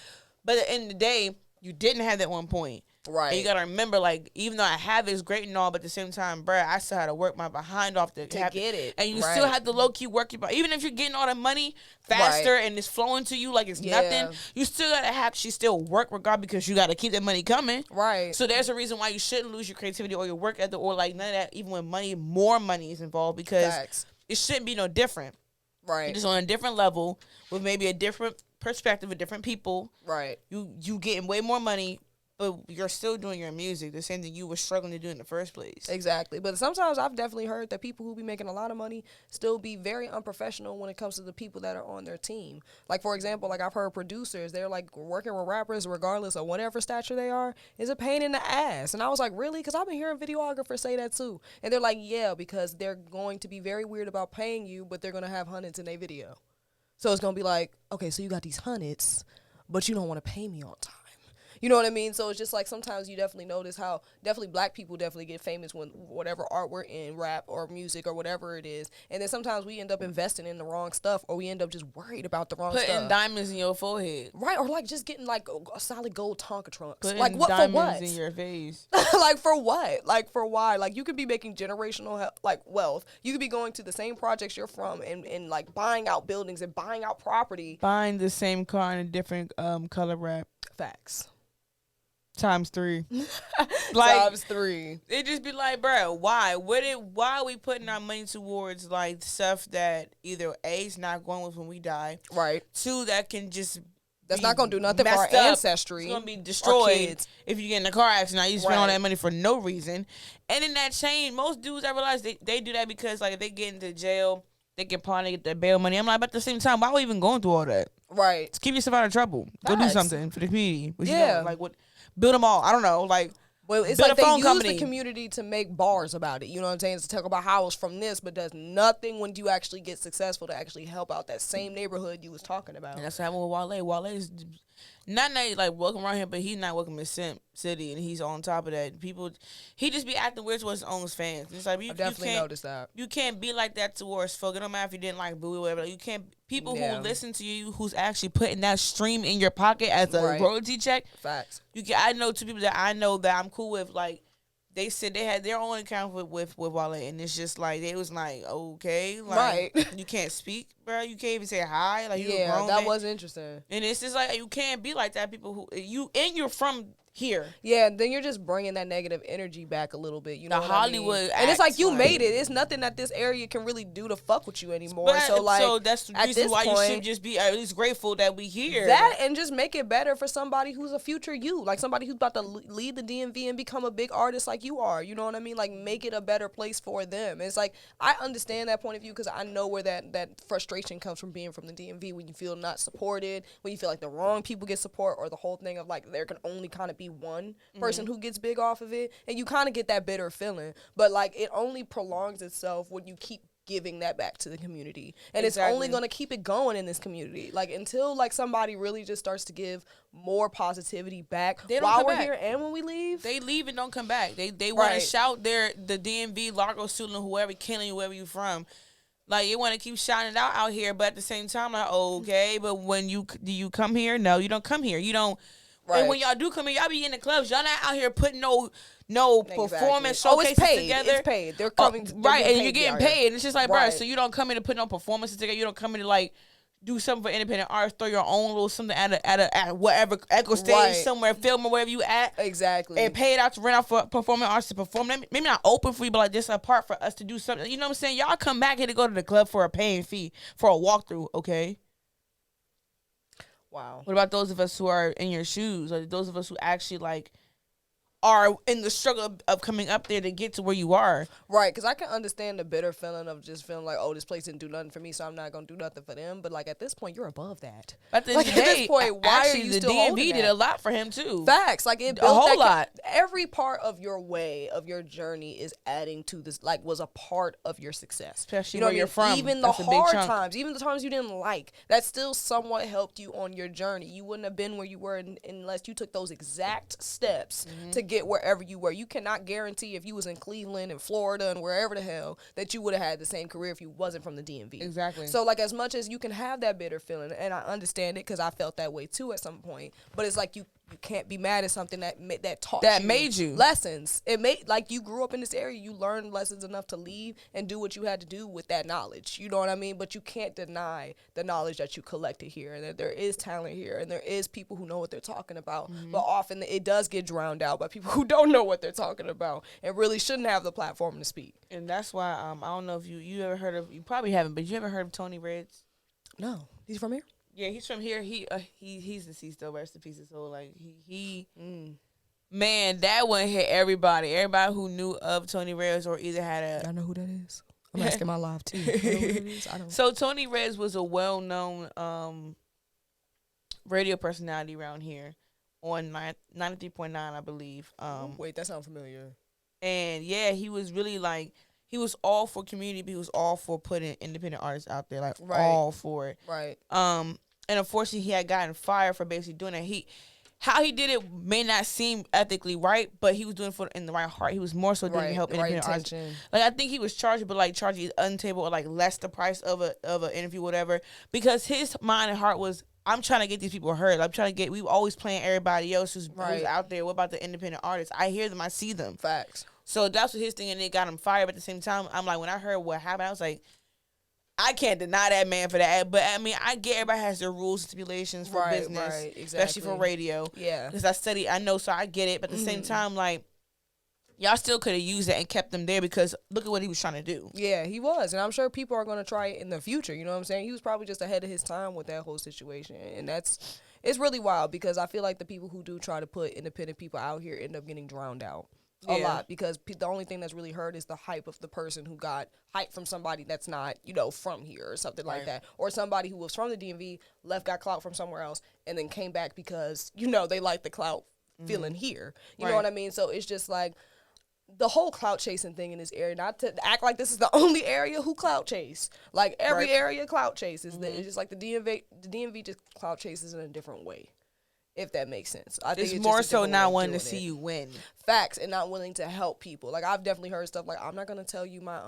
But at the end of the day, you didn't have that at one point. Right. And you got to remember, like, even though I have it, it's great and all, but at the same time, bruh, I still had to work my behind off to get it. And you still have to low-key work your, even if you're getting all the money faster and it's flowing to you like it's nothing, you still got to actually still work regardless, because you got to keep that money coming. Right. So there's a reason why you shouldn't lose your creativity or your work ethic or, like, none of that, even when more money is involved, because it shouldn't be no different. Right. You're just on a different level with maybe a different perspective of different people. Right. You getting way more money, but you're still doing your music, the same thing you were struggling to do in the first place. Exactly. But sometimes I've definitely heard that people who be making a lot of money still be very unprofessional when it comes to the people that are on their team. Like, for example, like I've heard producers, they're like working with rappers regardless of whatever stature they are, is a pain in the ass. And I was like, really? Because I've been hearing videographers say that too. And they're like, yeah, because they're going to be very weird about paying you, but they're going to have hundreds in their video. So it's going to be like, okay, so you got these hundreds, but you don't want to pay me on time. You know what I mean? So it's just like sometimes you definitely notice how definitely black people definitely get famous when whatever art we're in, rap or music or whatever it is. And then sometimes we end up investing in the wrong stuff, or we end up just worried about the wrong stuff. Putting diamonds in your forehead. Right, or like just getting like a solid gold Tonka trunks. Putting like what diamonds for what? in your face. Like for what? Like for why? Like you could be making generational like wealth. You could be going to the same projects you're from and like buying out buildings and buying out property. Buying the same car in a different color wrap. Facts. Times 3. Like, times 3. It just be like, bro, why? Why are we putting our money towards like stuff that either A, is not going with when we die, right? 2, that can just that's not gonna do nothing for our ancestry. It's gonna be destroyed if you get in a car accident. You spend all that money for no reason. And in that chain, most dudes I realize they do that because like if they get into jail, they can probably get their bail money. I'm like, but at the same time, why are we even going through all that? Right. Just keep yourself out of trouble. Go do something for the community. What you doing? Like what? Build them all. I don't know. Like, well, it's like they use the community to make bars about it. You know what I'm saying? To talk about how it's from this, but does nothing when you actually get successful to actually help out that same neighborhood you was talking about. And that's what happened with Wale. Wale is not like welcome around here, but he's not welcome in Simp City, and he's on top of that. He just be acting weird towards his own fans. It's like I definitely noticed that. You can't be like that towards folk. It don't matter if you didn't like Boo or whatever. You can't. People who listen to you, who's actually putting that stream in your pocket as a royalty check. Facts. I know 2 people that I know that I'm cool with. Like they said they had their own account with Wale, and it's just like they was like, okay, like you can't speak, bro. You can't even say hi. Like you grown that man. was interesting. And it's just like you can't be like that. People who you're from here. Yeah, then you're just bringing that negative energy back a little bit. You know, Hollywood, I mean? And it's like you made it. It's nothing that this area can really do to fuck with you anymore. But, so that's the reason why you should just be at least grateful that we here. That and just make it better for somebody who's a future you, like somebody who's about to lead the DMV and become a big artist like you are. You know what I mean? Like make it a better place for them. It's like I understand that point of view because I know where that frustration comes from being from the DMV when you feel not supported, when you feel like the wrong people get support, or the whole thing of like there can only kind of be one person who gets big off of it, and you kind of get that bitter feeling, but like it only prolongs itself when you keep giving that back to the community, and it's only going to keep it going in this community, like until like somebody really just starts to give more positivity back while we're here and when we leave. They leave and don't come back. They want to shout the DMV, Largo student, whoever killing you, wherever you from. Like, you want to keep shouting it out here, but at the same time, like, okay, but when do you come here? No, you don't come here. You don't. Right. And when y'all do come in, y'all be in the clubs. Y'all not out here putting no performance showcases together. It's paid. They're coming. Right, and you're getting paid. And it's just like, bro, so you don't come in to put no performances together. You don't come in to, like, do something for independent artists, throw your own little something at whatever Echo Stage somewhere, film or wherever you at. Exactly. And pay it out to rent out for performing artists to perform. Maybe not open for you, but like just a part for us to do something. You know what I'm saying? Y'all come back here to go to the club for a paying fee for a walkthrough, okay? Wow. What about those of us who are in your shoes, or those of us who actually like are in the struggle of coming up there to get to where you are? Right, because I can understand the bitter feeling of just feeling like, oh, this place didn't do nothing for me, so I'm not going to do nothing for them. But, like, at this point, you're above that. At the like, end of the at day, this point, why actually, are you the still holding DMV that? did a lot for him, too. Facts. Like, it a built whole that lot. Every part of your way, of your journey is adding to this, like, was a part of your success. Especially you know where what you're I mean? from. Even the That's a big hard chunk. times, even the times you didn't like, that still somewhat helped you on your journey. You wouldn't have been where you were unless you took those exact steps to get wherever you were. You cannot guarantee if you was in Cleveland and Florida and wherever the hell that you would have had the same career if you wasn't from the DMV. Exactly. So, like, as much as you can have that bitter feeling, and I understand it because I felt that way too at some point, but it's like you can't be mad at something that taught That you made you. lessons. It made, like, you grew up in this area, you learned lessons enough to leave and do what you had to do with that knowledge. You know what I mean? But you can't deny the knowledge that you collected here, and that there is talent here, and there is people who know what they're talking about. But often it does get drowned out by people who don't know what they're talking about and really shouldn't have the platform to speak. And that's why I don't know if you ever heard of, you probably haven't, but you ever heard of Tony Reds? No, he's from here. Yeah, he's from here. He's deceased though. Rest in peace. So like man, that one hit everybody. Everybody who knew of Tony Reds or either had a. I know who that is. I'm asking my live too. You know who it is? I don't. So Tony Reds was a well-known radio personality around here on 93.9, I believe. Wait, that sounds familiar. And yeah, he was really like, he was all for community, but he was all for putting independent artists out there, like all for it. Right. And unfortunately, he had gotten fired for basically doing that. How he did it may not seem ethically right, but he was doing it in the right heart. He was more so doing to help independent artists. Like, I think he was charged, but like charging untable or like less the price of an interview, whatever, because his mind and heart was, I'm trying to get these people heard. I'm trying to get. We always playing everybody else who's out there. What about the independent artists? I hear them. I see them. Facts. So that's what his thing, and it got him fired. But at the same time, I'm like, when I heard what happened, I was like, I can't deny that man for that. But I mean, I get everybody has their rules and stipulations for business, especially for radio. Yeah, because I know, so I get it. But at the same time, like, y'all still could have used it and kept them there, because look at what he was trying to do. Yeah, he was, and I'm sure people are going to try it in the future. You know what I'm saying? He was probably just ahead of his time with that whole situation, and it's really wild, because I feel like the people who do try to put independent people out here end up getting drowned out. A lot, because the only thing that's really heard is the hype of the person who got hype from somebody that's not, from here or something like that. Or somebody who was from the DMV, got clout from somewhere else, and then came back because, they like the clout feeling here. You know what I mean? So it's just like the whole clout chasing thing in this area, not to act like this is the only area who clout chase. Like, every area clout chases. It's just like the DMV just clout chases in a different way. If that makes sense. I think it's more so not wanting to see you win. Facts, and not willing to help people. Like, I've definitely heard stuff like, I'm not going to tell you my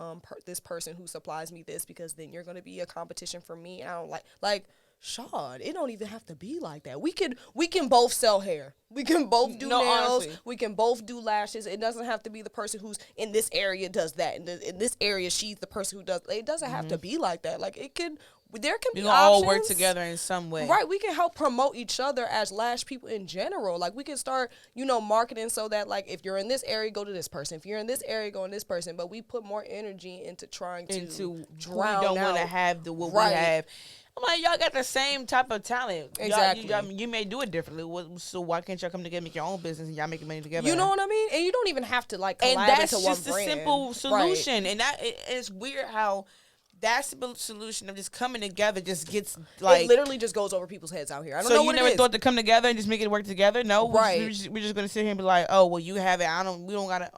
this person who supplies me this, because then you're going to be a competition for me. I don't like Sean, it don't even have to be like that. We can both sell hair. We can both do nails. Honestly. We can both do lashes. It doesn't have to be the person who's in this area does that. In this area, she's the person who does. It doesn't have to be like that. Like, there can be options. We all work together in some way. Right. We can help promote each other as lash people in general. Like, we can start, marketing so that, like, if you're in this area, go to this person. If you're in this area, go to this person. But we put more energy into trying to drown out. We don't want to have what we have. I'm like, y'all got the same type of talent. Exactly. You may do it differently. So why can't y'all come together and make your own business and y'all making money together? You know what I mean? And you don't even have to, like, collab into one brand. And that's just a simple solution. Right. And it's weird how that simple solution of just coming together just gets, like... It literally just goes over people's heads out here. I don't know what what it is. So you never thought to come together and just make it work together? No? Right. We're just going to sit here and be like, oh, well, you have it. We don't got to...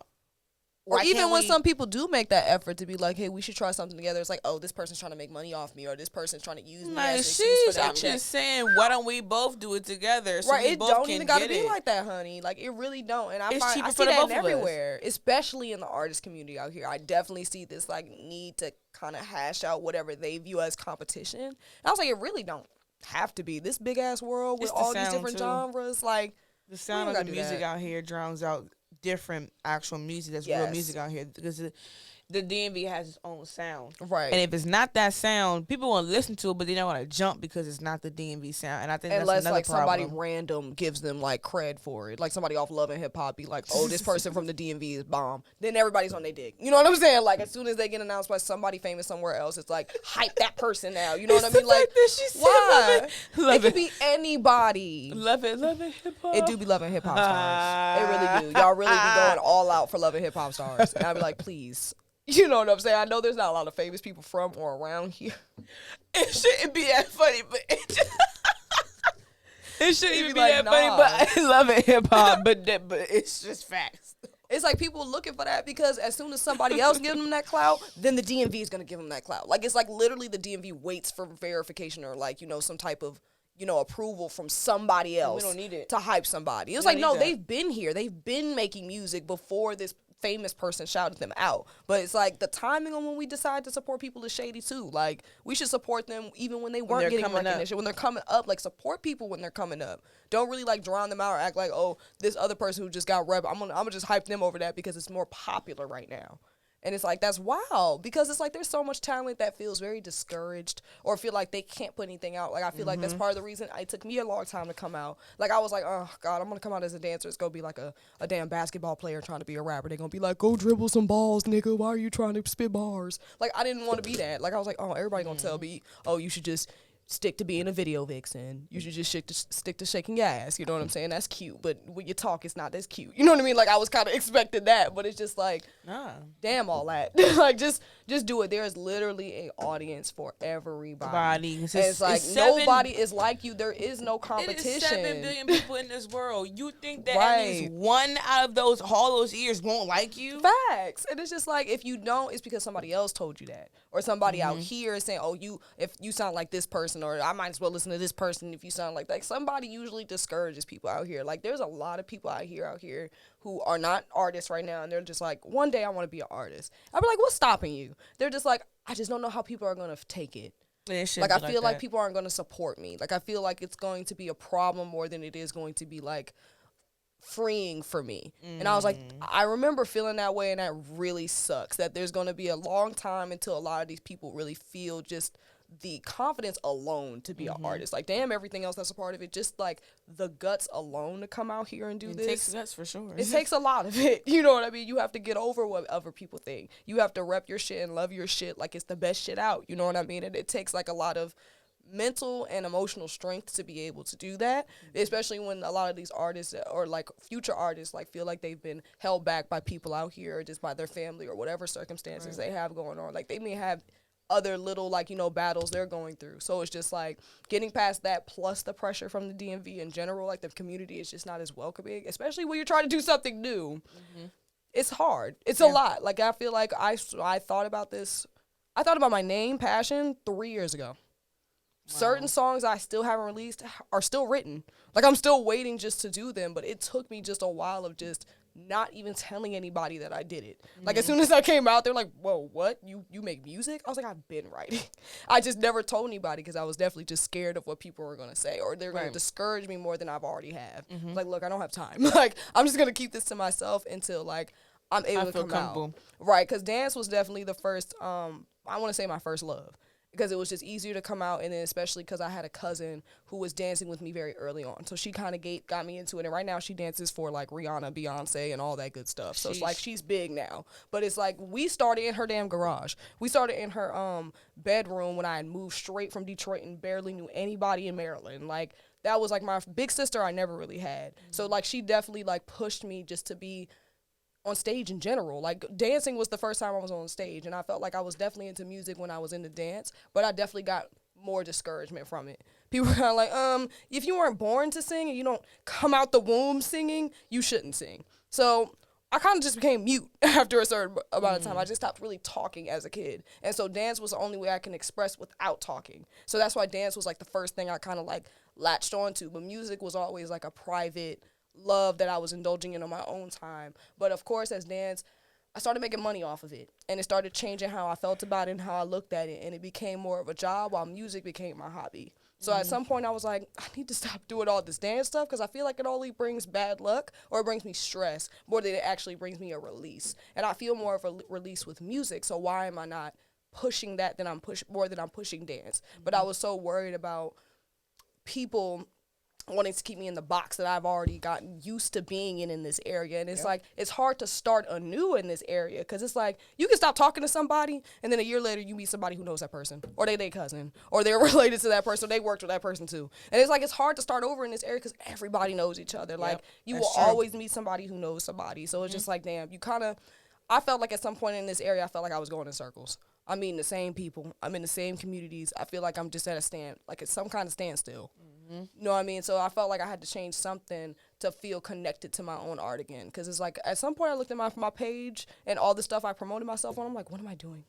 Or even when some people do make that effort to be like, hey, we should try something together, it's like, oh, this person's trying to make money off me, or this person's trying to use me as an excuse for that check. I'm just saying, why don't we both do it together? So right, it don't even got to be like that, honey. Like, it really don't. And I see that everywhere, especially in the artist community out here. I definitely see this, like, need to kind of hash out whatever they view as competition. And I was like, it really don't have to be. This big-ass world with all these different genres, like... The sound of the music out here drowns out different actual music that's real music out here, because the DMV has its own sound. Right. And if it's not that sound, people want to listen to it, but they're not going to jump because it's not the DMV sound. And I think Unless that's another somebody problem. random gives them like cred for it, like somebody off Love and Hip Hop be like, oh, this person from the DMV is bomb. Then everybody's on their dick. You know what I'm saying? Like as soon as they get announced by somebody famous somewhere else, it's like hype that person now. You know what I mean? Like why? It could be anybody. Love it, hip hop. It do be loving hip hop stars. It really do. Y'all really be going all out for loving hip hop stars. And I be like, please. You know what I'm saying? I know there's not a lot of famous people from or around here. It shouldn't be that funny, but it shouldn't even be like, that funny. But I love it, hip hop. But it's just facts. It's like people looking for that because as soon as somebody else gives them that clout, then the DMV is gonna give them that clout. Like it's like literally the DMV waits for verification or like some type of approval from somebody else. We don't need it to hype somebody. It's like no, they've been here. They've been making music before this famous person shouted them out. But it's like the timing on when we decide to support people is shady too. Like we should support them even when they weren't getting recognition. When they're coming up, like support people when they're coming up. Don't really like drown them out or act like, oh, this other person who just got rep, I'm gonna just hype them over that because it's more popular right now. And it's like, that's wild because it's like there's so much talent that feels very discouraged or feel like they can't put anything out. Like, I feel like that's part of the reason it took me a long time to come out. Like, I was like, oh, God, I'm going to come out as a dancer. It's going to be like a damn basketball player trying to be a rapper. They're going to be like, go dribble some balls, nigga. Why are you trying to spit bars? Like, I didn't want to be that. Like, I was like, oh, everybody going to tell me, oh, you should just stick to being a video vixen. You should just stick to shaking your ass. You know what I'm saying? That's cute. But when you talk, it's not as cute. You know what I mean? Like, I was kind of expecting that. But it's just like, damn all that. Like, just do it. There is literally an audience for everybody. And it's like, nobody is like you. There is no competition. It is 7 billion people in this world. You think that at least one out of all those ears won't like you? Facts. And it's just like, if you don't, it's because somebody else told you that. Or somebody out here is saying, oh, if you sound like this person, or I might as well listen to this person if you sound like that. Like, somebody usually discourages people out here. Like, there's a lot of people out here who are not artists right now, and they're just like, one day I want to be an artist. I'd be like, what's stopping you? They're just like, I just don't know how people are going to take it. Like, I feel like people aren't going to support me. Like, I feel like it's going to be a problem more than it is going to be, like, freeing for me. And I was like, I remember feeling that way, and that really sucks, that there's going to be a long time until a lot of these people really feel just the confidence alone to be an artist. Like, damn, everything else that's a part of it, just like the guts alone to come out here and do this. It takes guts for sure. It takes a lot of it. You know what I mean? You have to get over what other people think. You have to rep your shit and love your shit like it's the best shit out. You know what I mean? And it takes like a lot of mental and emotional strength to be able to do that, especially when a lot of these artists or like future artists like feel like they've been held back by people out here or just by their family or whatever circumstances they have going on. Like, they may have other little, like, battles they're going through. So it's just like getting past that, plus the pressure from the DMV in general. Like, the community is just not as welcoming, especially when you're trying to do something new. It's hard. It's a lot. Like, I feel like I thought about this. I thought about my name, Passion, 3 years ago. Certain songs I still haven't released are still written. Like, I'm still waiting just to do them, but it took me just a while of just not even telling anybody that I did it. Like, as soon as I came out, they're like, whoa, what? You make music? I was like, I've been writing. I just never told anybody because I was definitely just scared of what people were going to say, or they're going to discourage me more than I've already have. Like, look, I don't have time. Like, I'm just going to keep this to myself until, like, I'm able to come out. Right, because dance was definitely the first, I want to say my first love. Because it was just easier to come out, and then especially because I had a cousin who was dancing with me very early on. So she kind of got me into it, and right now she dances for, like, Rihanna, Beyonce, and all that good stuff. So it's like she's big now. But it's like we started in her damn garage. We started in her bedroom when I had moved straight from Detroit and barely knew anybody in Maryland. Like, that was, like, my big sister I never really had. So, like, she definitely, like, pushed me just to be on stage in general. Like, dancing was the first time I was on stage, and I felt like I was definitely into music when I was into dance, but I definitely got more discouragement from it. People were kind of like, if you weren't born to sing and you don't come out the womb singing, you shouldn't sing. So I kind of just became mute after a certain amount of time. I just stopped really talking as a kid. And so dance was the only way I can express without talking. So that's why dance was, like, the first thing I kind of, like, latched onto. But music was always, like, a private love that I was indulging in on my own time. But of course, as dance, I started making money off of it, and it started changing how I felt about it and how I looked at it, and it became more of a job while music became my hobby. So at some point I was like, I need to stop doing all this dance stuff because I feel like it only brings bad luck or it brings me stress more than it actually brings me a release. And I feel more of a release with music. So why am I not pushing that more than I'm pushing dance? But I was so worried about people wanting to keep me in the box that I've already gotten used to being in this area. And it's like, it's hard to start anew in this area because it's like, you can stop talking to somebody and then a year later you meet somebody who knows that person or they their cousin or they're related to that person or they worked with that person too. And it's like, it's hard to start over in this area because everybody knows each other. Like you will always meet somebody who knows somebody. So it's just like, damn, I felt like at some point in this area, I felt like I was going in circles. I'm meeting the same people. I'm in the same communities. I feel like I'm just at a it's some kind of standstill. You know what I mean? So I felt like I had to change something to feel connected to my own art again. Because it's like, at some point I looked at my page and all the stuff I promoted myself on. I'm like, what am I doing?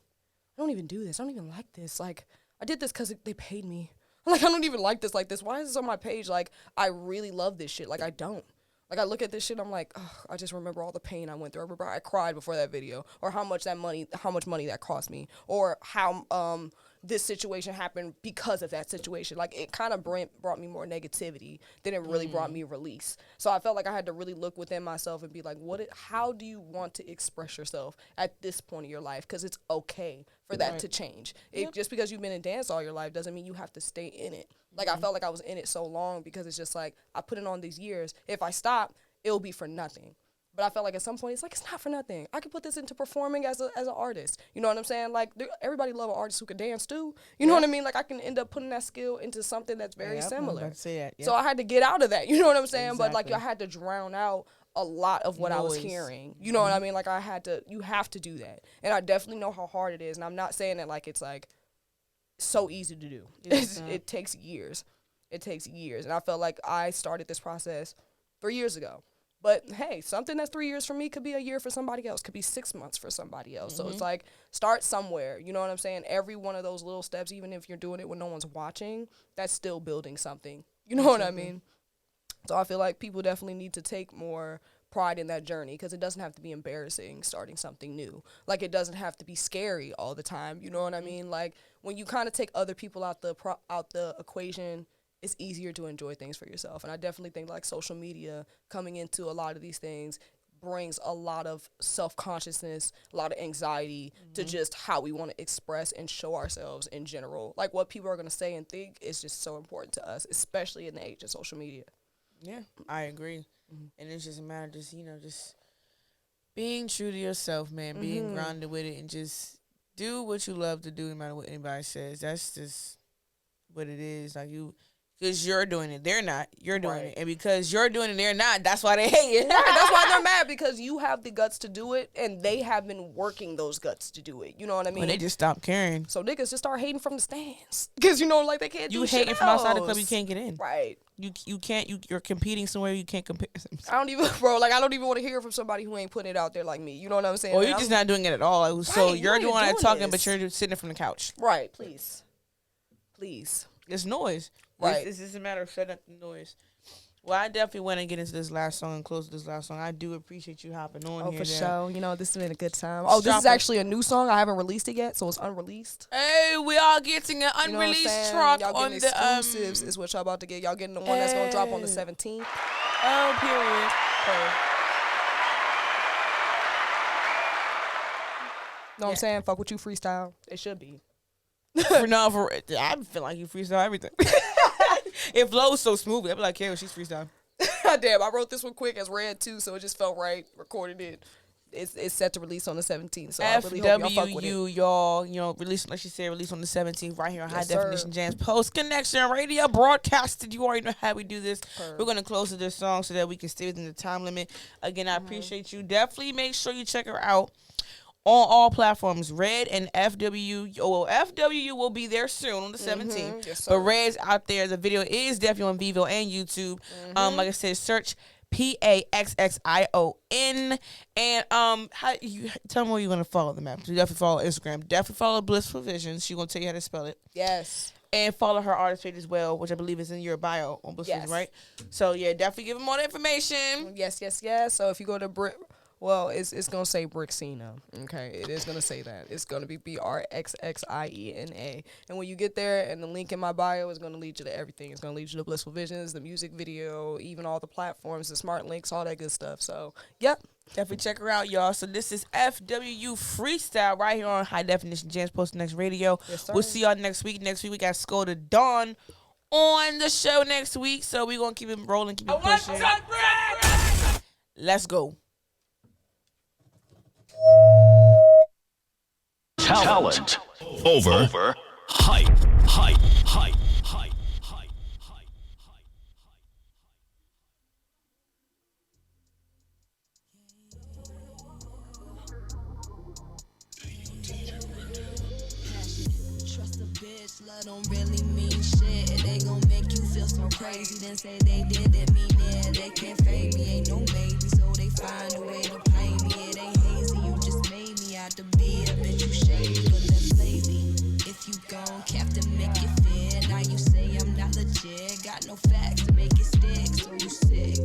I don't even do this. I don't even like this. Like, I did this because they paid me. I'm like, I don't even like this like this. Why is this on my page? Like, I really love this shit. Like, I don't. Like, I look at this shit, I'm like, oh, I just remember all the pain I went through. I remember I cried before that video, or how much money that cost me, or how this situation happened because of that situation. Like, it kind of brought me more negativity than it really brought me release. So I felt like I had to really look within myself and be like, how do you want to express yourself at this point in your life? Because it's okay for that to change. Just because you've been in dance all your life doesn't mean you have to stay in it. Like, I felt like I was in it so long because it's just like, I put it on these years. If I stop, it'll be for nothing. But I felt like at some point, it's like, it's not for nothing. I could put this into performing as an artist. You know what I'm saying? Like, everybody love an artist who can dance too. You know what I mean? Like, I can end up putting that skill into something that's very similar. I'm say that. So I had to get out of that. You know what I'm saying? Exactly. But, like, I had to drown out a lot of what I was hearing. You know what I mean? Like, you have to do that. And I definitely know how hard it is. And I'm not saying that, like, it's, like, so easy to do. It takes years. It takes years. And I felt like I started this process 3 years ago. But, hey, something that's 3 years for me could be a year for somebody else, could be 6 months for somebody else. So it's like, start somewhere. You know what I'm saying? Every one of those little steps, even if you're doing it when no one's watching, that's still building something. You know what I mean? So I feel like people definitely need to take more pride in that journey because it doesn't have to be embarrassing starting something new. Like, it doesn't have to be scary all the time. You know what I mean? Like, when you kind of take other people out the equation, it's easier to enjoy things for yourself. And I definitely think, like, social media coming into a lot of these things brings a lot of self-consciousness, a lot of anxiety to just how we want to express and show ourselves in general. Like, what people are going to say and think is just so important to us, especially in the age of social media. Yeah, I agree. And it's just a matter of just being true to yourself, man, being grounded with it and just do what you love to do no matter what anybody says. That's just what it is. Like, because you're doing it, they're not. You're doing it. And because you're doing it, they're not. That's why they hate it. That's why they're mad, because you have the guts to do it, and they have been working those guts to do it. You know what I mean? Well, they just stopped caring. So niggas just start hating from the stands. Because, you know, like, they can't do shit. You hating from outside the club, you can't get in. Right. You can't, you're competing somewhere you can't compare. I don't even want to hear from somebody who ain't putting it out there like me. You know what I'm saying? Or you're just not doing it at all. Like, so you're the one that's talking, but you're just sitting from the couch. Right. Please. It's noise. Right. It's just a matter of shutting up the noise. Well, I definitely want to get into this last song and close this last song. I do appreciate you hopping on here. Oh, for sure. You know, this has been a good time. Oh, this is actually a new song. I haven't released it yet, so it's unreleased. Hey, we are getting an unreleased track on the exclusives is what y'all about to get. Y'all getting the one that's gonna drop on the 17th. Oh, period. Know what I'm saying? Fuck with you, freestyle. It should be. I feel like you freestyle everything. It flows so smoothly. I'd be like, yeah, she's freestyle. Damn, I wrote this one quick as Red too, so it just felt right. Recorded it. It's set to release on the 17th. So I really hope y'all fuck with it. Y'all, release, like she said, release on the 17th right here on High Definition Jamz Post Connection Radio broadcasted. You already know how we do this. We're going to close to this song so that we can stay within the time limit. Again, I appreciate you. Definitely make sure you check her out on all platforms. Red and FW. FW will be there soon on the 17th. Yes, but Red's out there. The video is definitely on Vivo and YouTube. Like I said, search PAXXION. And tell me where you're going to follow them at. You definitely follow Instagram. Definitely follow BlissfulVxxisions. She's going to tell you how to spell it. Yes. And follow her artist page as well, which I believe is in your bio on BlissfulVxxisions, right? So, yeah, definitely give them all the information. Yes. So if you go to Well, it's gonna say Brixina. Okay, it is gonna say that. It's gonna be BRXXIENA. And when you get there, and the link in my bio is gonna lead you to everything. It's gonna lead you to Blissful Visions, the music video, even all the platforms, the smart links, all that good stuff. So, yep. Definitely check her out, y'all. So this is FWU Freestyle right here on High Definition Jamz Post Next Radio. Yes, sir. We'll see y'all next week. Next week we got Skull to Dawn on the show next week. So we're gonna keep it rolling, keep it pushing. Let's go. Talent over hype. Trust a bitch, love don't really mean shit. They gon' make you feel so crazy, then say they didn't mean it. They can't fade me, ain't no maybe, so they find a way to play me. It ain't hazy, you just made me out to be a bitch. You shady, but that's lazy. If you gon' cap to make it fit, now you say I'm not legit. Got no facts to make it stick, so you sick.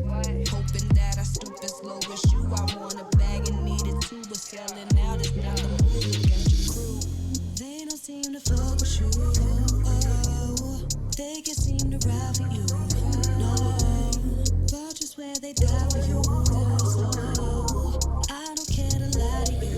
Hoping that I stoop as low as you. I want a bag and need it too, but selling out is not the move against your crew. They don't seem to fuck with you. Oh, they can seem to ride for you. No, but just where they die for you. So I don't care to lie to you.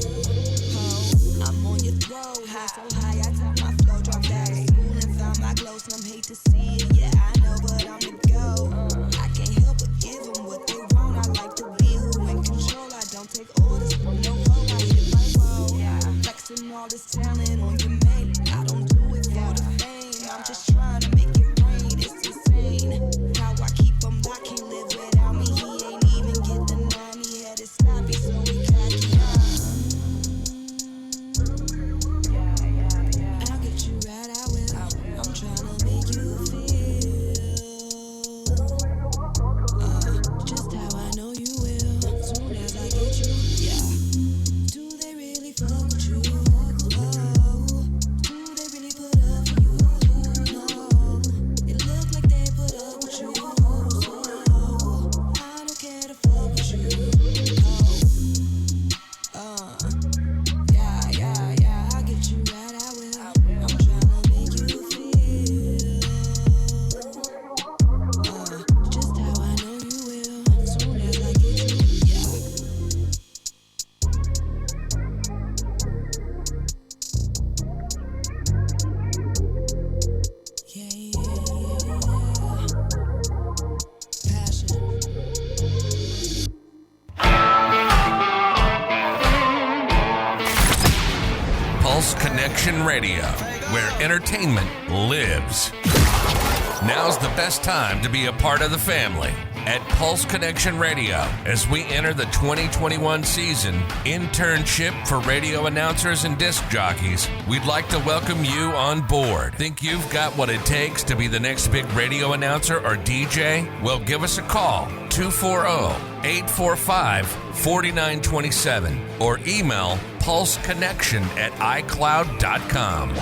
Oh, I'm on your throat, high so high I tap my flow, drop back to school and found my glow. Some hate to see it, yeah I know, but I'm the go. I can't help but give them what they want. I like to be who in control. I don't take orders from no hoe. I hit my wall. Flexing all this talent on your mate. I don't do it for the fame. I'm just trying to make it rain. It's insane how I keep him. I can't live without me. He ain't even get the 9. He had it sloppy, so he cocky. I'll get you right, I will. I'm trying to make you feel just how I know you will. Soon as I get you, yeah. Do they really fuck with you? Oh, do they really put up for you? No, it look like they put up with you. So I don't care to fuck with you. Yeah, I'll get you right, I will. I'm trying to make you feel just how I know you will. Soon as I get you, yeah. Passion. Pulse Connection Radio, where entertainment lives. Now's the best time to be a part of the family at Pulse Connection Radio as we enter the 2021 season. Internship for radio announcers and disc jockeys. We'd like to welcome you on board. Think you've got what it takes to be the next big radio announcer or DJ? Well, give us a call, 240-845-4927, or email pulseconnection@icloud.com.